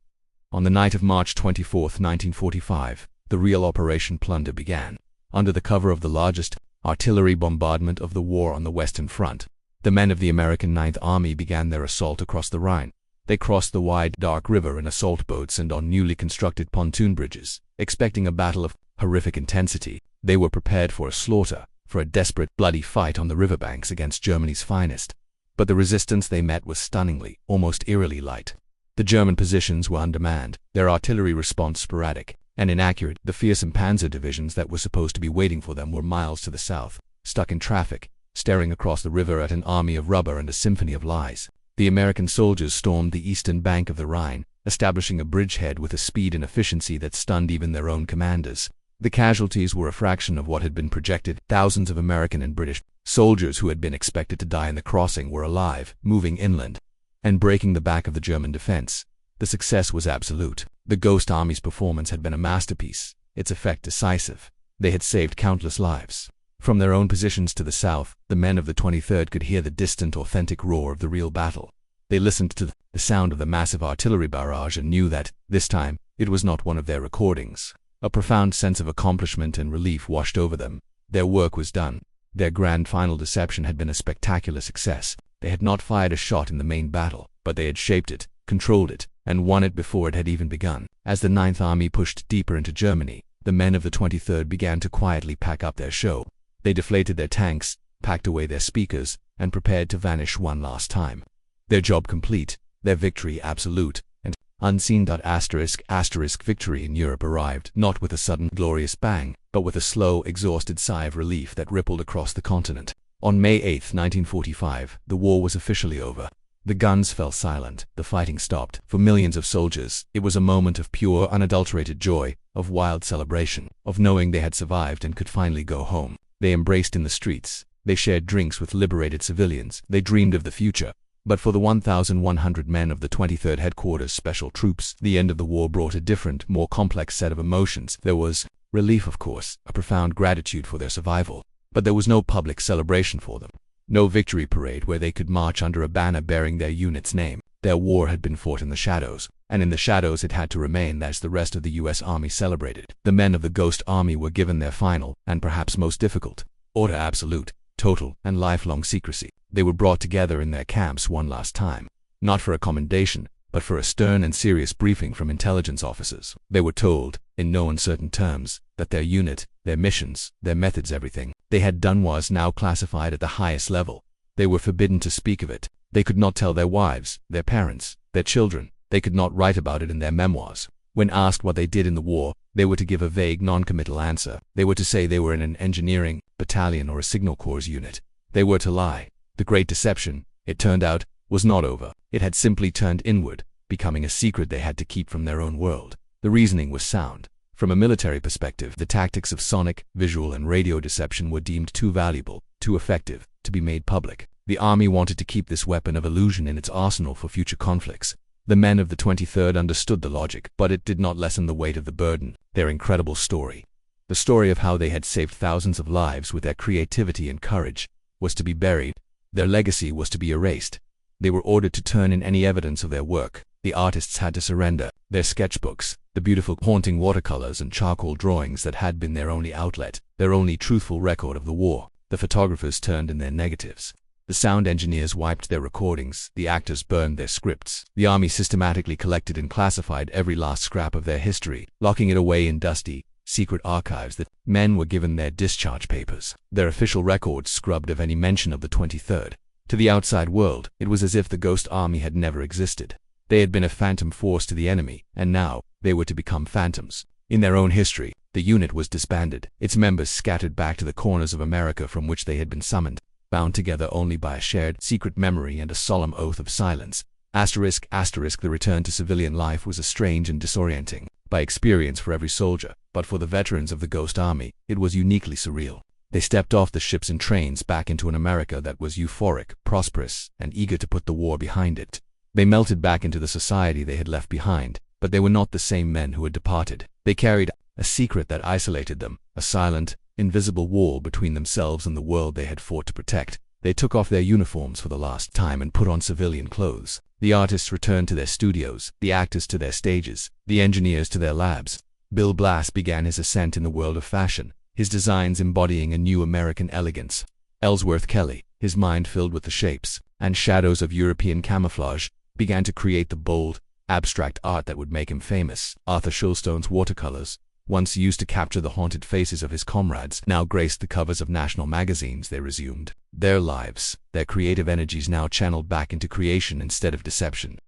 On the night of March 24, 1945, the real Operation Plunder began. Under the cover of the largest artillery bombardment of the war on the Western Front, the men of the American 9th Army began their assault across the Rhine. They crossed the wide, dark river in assault boats and on newly constructed pontoon bridges. Expecting a battle of horrific intensity, they were prepared for a slaughter, for a desperate, bloody fight on the riverbanks against Germany's finest. But the resistance they met was stunningly, almost eerily light. The German positions were undermanned, their artillery response sporadic and inaccurate. The fearsome Panzer divisions that were supposed to be waiting for them were miles to the south, stuck in traffic, staring across the river at an army of rubber and a symphony of lies. The American soldiers stormed the eastern bank of the Rhine, establishing a bridgehead with a speed and efficiency that stunned even their own commanders. The casualties were a fraction of what had been projected. Thousands of American and British soldiers who had been expected to die in the crossing were alive, moving inland, and breaking the back of the German defense. The success was absolute. The Ghost Army's performance had been a masterpiece, its effect decisive. They had saved countless lives. From their own positions to the south, the men of the 23rd could hear the distant, authentic roar of the real battle. They listened to the sound of the massive artillery barrage and knew that, this time, it was not one of their recordings. A profound sense of accomplishment and relief washed over them. Their work was done. Their grand final deception had been a spectacular success. They had not fired a shot in the main battle, but they had shaped it, controlled it, and won it before it had even begun. As the 9th Army pushed deeper into Germany, the men of the 23rd began to quietly pack up their show. They deflated their tanks, packed away their speakers, and prepared to vanish one last time. Their job complete, their victory absolute, and unseen. Victory in Europe arrived not with a sudden glorious bang, but with a slow, exhausted sigh of relief that rippled across the continent. On May 8, 1945, the war was officially over. The guns fell silent, the fighting stopped. For millions of soldiers, it was a moment of pure, unadulterated joy, of wild celebration, of knowing they had survived and could finally go home. They embraced in the streets, they shared drinks with liberated civilians, they dreamed of the future. But for the 1,100 men of the 23rd Headquarters Special Troops, the end of the war brought a different, more complex set of emotions. There was relief, of course, a profound gratitude for their survival. But there was no public celebration for them. No victory parade where they could march under a banner bearing their unit's name. Their war had been fought in the shadows, and in the shadows it had to remain as the rest of the U.S. Army celebrated. The men of the Ghost Army were given their final, and perhaps most difficult, order: absolute, total, and lifelong secrecy. They were brought together in their camps one last time, not for a commendation, but for a stern and serious briefing from intelligence officers. They were told, in no uncertain terms, that their unit, their missions, their methods, everything they had done was now classified at the highest level. They were forbidden to speak of it. They could not tell their wives, their parents, their children. They could not write about it in their memoirs. When asked what they did in the war, they were to give a vague, non-committal answer. They were to say they were in an engineering, battalion, or a signal corps unit. They were to lie. The Great Deception, it turned out, was not over. It had simply turned inward, becoming a secret they had to keep from their own world. The reasoning was sound. From a military perspective, the tactics of sonic, visual, and radio deception were deemed too valuable, too effective, to be made public. The army wanted to keep this weapon of illusion in its arsenal for future conflicts. The men of the 23rd understood the logic, but it did not lessen the weight of the burden. Their incredible story, the story of how they had saved thousands of lives with their creativity and courage, was to be buried. Their legacy was to be erased. They were ordered to turn in any evidence of their work. The artists had to surrender their sketchbooks, the beautiful, haunting watercolors and charcoal drawings that had been their only outlet, their only truthful record of the war. The photographers turned in their negatives. The sound engineers wiped their recordings, the actors burned their scripts. The army systematically collected and classified every last scrap of their history, locking it away in dusty, secret archives that men were given their discharge papers, their official records scrubbed of any mention of the 23rd. To the outside world, it was as if the Ghost Army had never existed. They had been a phantom force to the enemy, and now they were to become phantoms. In their own history, the unit was disbanded, its members scattered back to the corners of America from which they had been summoned, bound together only by a shared secret memory and a solemn oath of silence. ***, the return to civilian life was a strange and disorienting by experience for every soldier, but for the veterans of the Ghost Army, it was uniquely surreal. They stepped off the ships and trains back into an America that was euphoric, prosperous, and eager to put the war behind it. They melted back into the society they had left behind, but they were not the same men who had departed. They carried a secret that isolated them, a silent, invisible wall between themselves and the world they had fought to protect. They took off their uniforms for the last time and put on civilian clothes. The artists returned to their studios, the actors to their stages, the engineers to their labs. Bill Blass began his ascent in the world of fashion, his designs embodying a new American elegance. Ellsworth Kelly, his mind filled with the shapes and shadows of European camouflage, began to create the bold, abstract art that would make him famous. Arthur Shulstone's watercolors, once used to capture the haunted faces of his comrades, now graced the covers of national magazines. They resumed their lives, their creative energies now channeled back into creation instead of deception.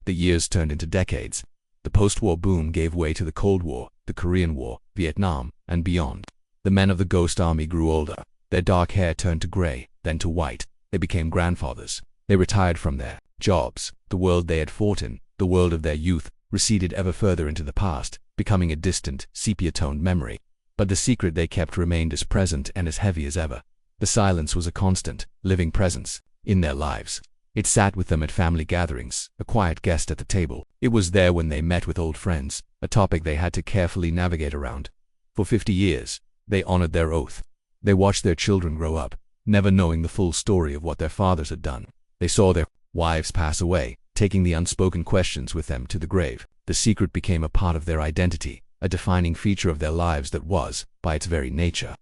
The years turned into decades. The post-war boom gave way to the Cold War, the Korean War, Vietnam, and beyond. The men of the Ghost Army grew older. Their dark hair turned to gray, then to white. They became grandfathers. They retired from their jobs. The world they had fought in, the world of their youth, receded ever further into the past, becoming a distant, sepia-toned memory. But the secret they kept remained as present and as heavy as ever. The silence was a constant, living presence in their lives. It sat with them at family gatherings, a quiet guest at the table. It was there when they met with old friends, a topic they had to carefully navigate around. For 50 years, they honored their oath. They watched their children grow up, never knowing the full story of what their fathers had done. They saw their wives pass away, taking the unspoken questions with them to the grave. The secret became a part of their identity, a defining feature of their lives that was, by its very nature,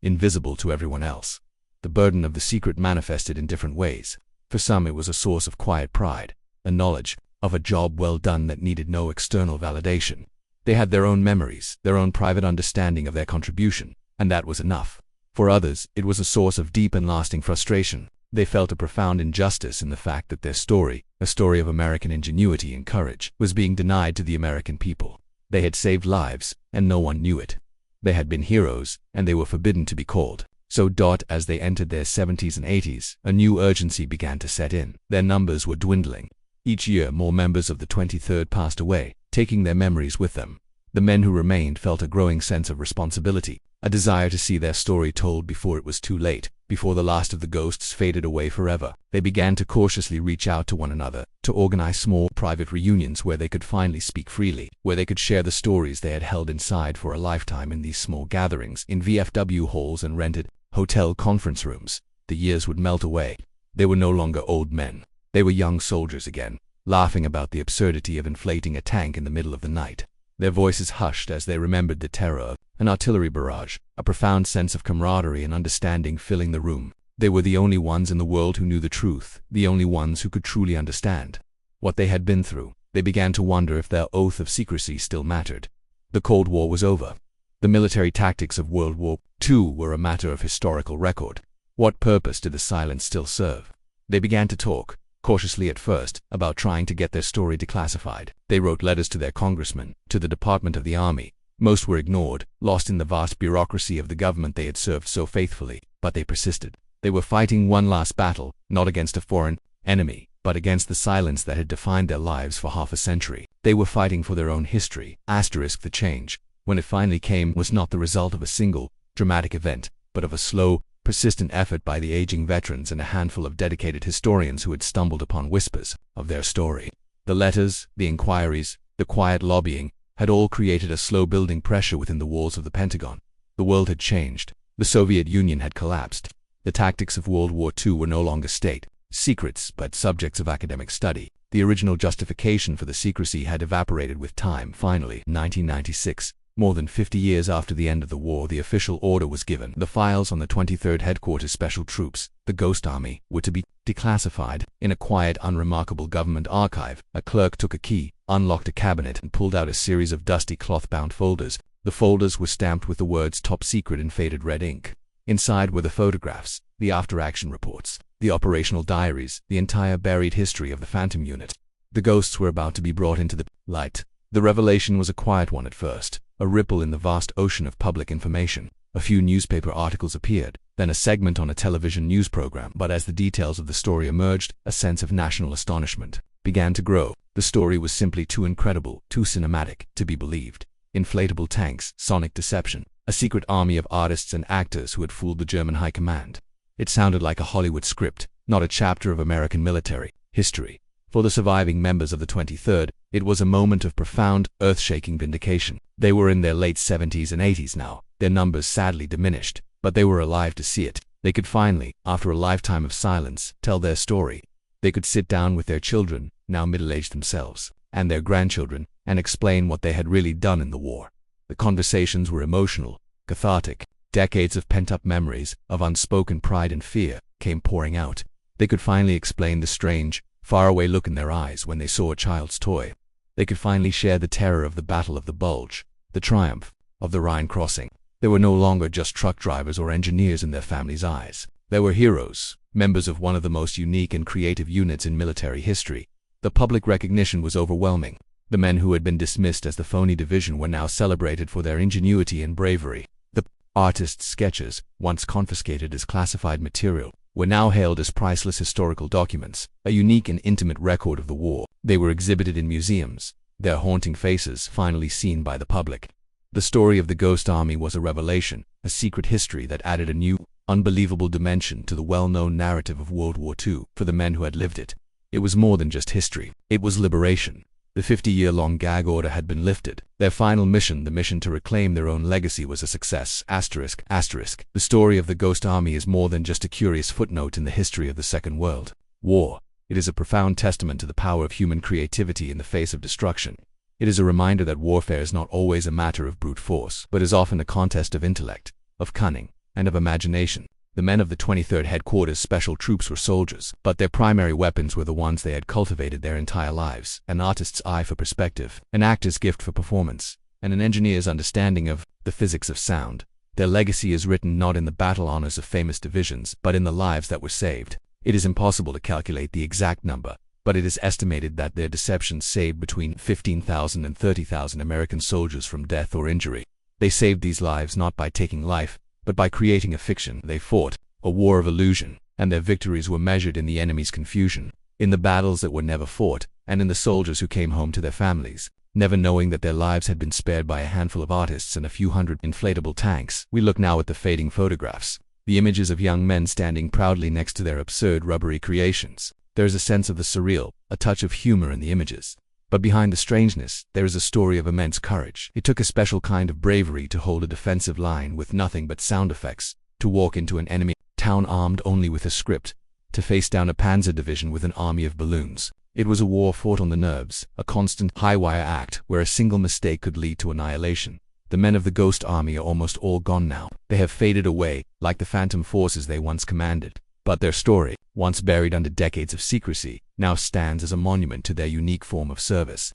invisible to everyone else. The burden of the secret manifested in different ways. For some it was a source of quiet pride, a knowledge of a job well done that needed no external validation. They had their own memories, their own private understanding of their contribution, and that was enough. For others, it was a source of deep and lasting frustration. They felt a profound injustice in the fact that their story, a story of American ingenuity and courage, was being denied to the American people. They had saved lives, and no one knew it. They had been heroes, and they were forbidden to be called. So, as they entered their 70s and 80s, a new urgency began to set in. Their numbers were dwindling. Each year, more members of the 23rd passed away, taking their memories with them. The men who remained felt a growing sense of responsibility, a desire to see their story told before it was too late, before the last of the ghosts faded away forever. They began to cautiously reach out to one another, to organize small, private reunions where they could finally speak freely, where they could share the stories they had held inside for a lifetime. In these small gatherings, in VFW halls and rented hotel conference rooms, the years would melt away. They were no longer old men. They were young soldiers again, laughing about the absurdity of inflating a tank in the middle of the night. Their voices hushed as they remembered the terror of an artillery barrage, a profound sense of camaraderie and understanding filling the room. They were the only ones in the world who knew the truth, the only ones who could truly understand what they had been through. They began to wonder if their oath of secrecy still mattered. The Cold War was over. The military tactics of World War II were a matter of historical record. What purpose did the silence still serve? They began to talk. cautiously at first, about trying to get their story declassified. They wrote letters to their congressmen, to the Department of the Army. Most were ignored, lost in the vast bureaucracy of the government they had served so faithfully, but they persisted. They were fighting one last battle, not against a foreign enemy, but against the silence that had defined their lives for half a century. They were fighting for their own history. Asterisk the change, when it finally came, was not the result of a single, dramatic event, but of a slow, persistent effort by the aging veterans and a handful of dedicated historians who had stumbled upon whispers of their story. The letters, the inquiries, the quiet lobbying, had all created a slow building pressure within the walls of the Pentagon. The world had changed. The Soviet Union had collapsed. The tactics of World War II were no longer state secrets, but subjects of academic study. The original justification for the secrecy had evaporated with time. Finally, 1996, more than 50 years after the end of the war, the official order was given. The files on the 23rd Headquarters Special Troops, the Ghost Army, were to be declassified. In a quiet, unremarkable government archive, a clerk took a key, unlocked a cabinet, and pulled out a series of dusty cloth-bound folders. The folders were stamped with the words "Top Secret" in faded red ink. Inside were the photographs, the after-action reports, the operational diaries, the entire buried history of the Phantom Unit. The ghosts were about to be brought into the light. The revelation was a quiet one at first, a ripple in the vast ocean of public information. A few newspaper articles appeared, then a segment on a television news program. But as the details of the story emerged, a sense of national astonishment began to grow. The story was simply too incredible, too cinematic, to be believed. Inflatable tanks, sonic deception, a secret army of artists and actors who had fooled the German High Command. It sounded like a Hollywood script, not a chapter of American military history. For the surviving members of the 23rd, it was a moment of profound, earth-shaking vindication. They were in their late 70s and 80s now, their numbers sadly diminished, but they were alive to see it. They could finally, after a lifetime of silence, tell their story. They could sit down with their children, now middle-aged themselves, and their grandchildren, and explain what they had really done in the war. The conversations were emotional, cathartic. Decades of pent-up memories, of unspoken pride and fear, came pouring out. They could finally explain the strange, faraway look in their eyes when they saw a child's toy. They could finally share the terror of the Battle of the Bulge, the triumph of the Rhine crossing. They were no longer just truck drivers or engineers in their families' eyes. They were heroes, members of one of the most unique and creative units in military history. The public recognition was overwhelming. The men who had been dismissed as the phony division were now celebrated for their ingenuity and bravery. The artists' sketches, once confiscated as classified material, were now hailed as priceless historical documents, a unique and intimate record of the war. They were exhibited in museums, their haunting faces finally seen by the public. The story of the Ghost Army was a revelation, a secret history that added a new, unbelievable dimension to the well-known narrative of World War II. For the men who had lived it, it was more than just history. It was liberation. The 50-year-long gag order had been lifted. Their final mission, the mission to reclaim their own legacy, was a success. Asterisk. The story of the Ghost Army is more than just a curious footnote in the history of the Second World War. It is a profound testament to the power of human creativity in the face of destruction. It is a reminder that warfare is not always a matter of brute force, but is often a contest of intellect, of cunning, and of imagination. The men of the 23rd Headquarters Special Troops were soldiers, but their primary weapons were the ones they had cultivated their entire lives: an artist's eye for perspective, an actor's gift for performance, and an engineer's understanding of the physics of sound. Their legacy is written not in the battle honors of famous divisions, but in the lives that were saved. It is impossible to calculate the exact number, but it is estimated that their deceptions saved between 15,000 and 30,000 American soldiers from death or injury. They saved these lives not by taking life, but by creating a fiction. They fought a war of illusion, and their victories were measured in the enemy's confusion, in the battles that were never fought, and in the soldiers who came home to their families, never knowing that their lives had been spared by a handful of artists and a few hundred inflatable tanks. We look now at the fading photographs, the images of young men standing proudly next to their absurd rubbery creations. There is a sense of the surreal, a touch of humor in the images. But behind the strangeness, there is a story of immense courage. It took a special kind of bravery to hold a defensive line with nothing but sound effects, to walk into an enemy town armed only with a script, to face down a Panzer division with an army of balloons. It was a war fought on the nerves, a constant high-wire act where a single mistake could lead to annihilation. The men of the Ghost Army are almost all gone now. They have faded away, like the phantom forces they once commanded. But their story, once buried under decades of secrecy, now stands as a monument to their unique form of service.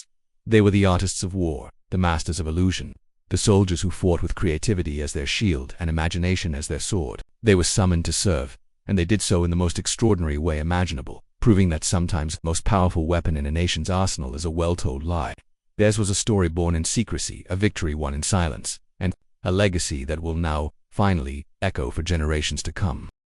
They were the artists of war, the masters of illusion, the soldiers who fought with creativity as their shield and imagination as their sword. They were summoned to serve, and they did so in the most extraordinary way imaginable. proving that sometimes the most powerful weapon in a nation's arsenal is a well-told lie. Theirs was a story born in secrecy, a victory won in silence, and a legacy that will now, finally, echo for generations to come.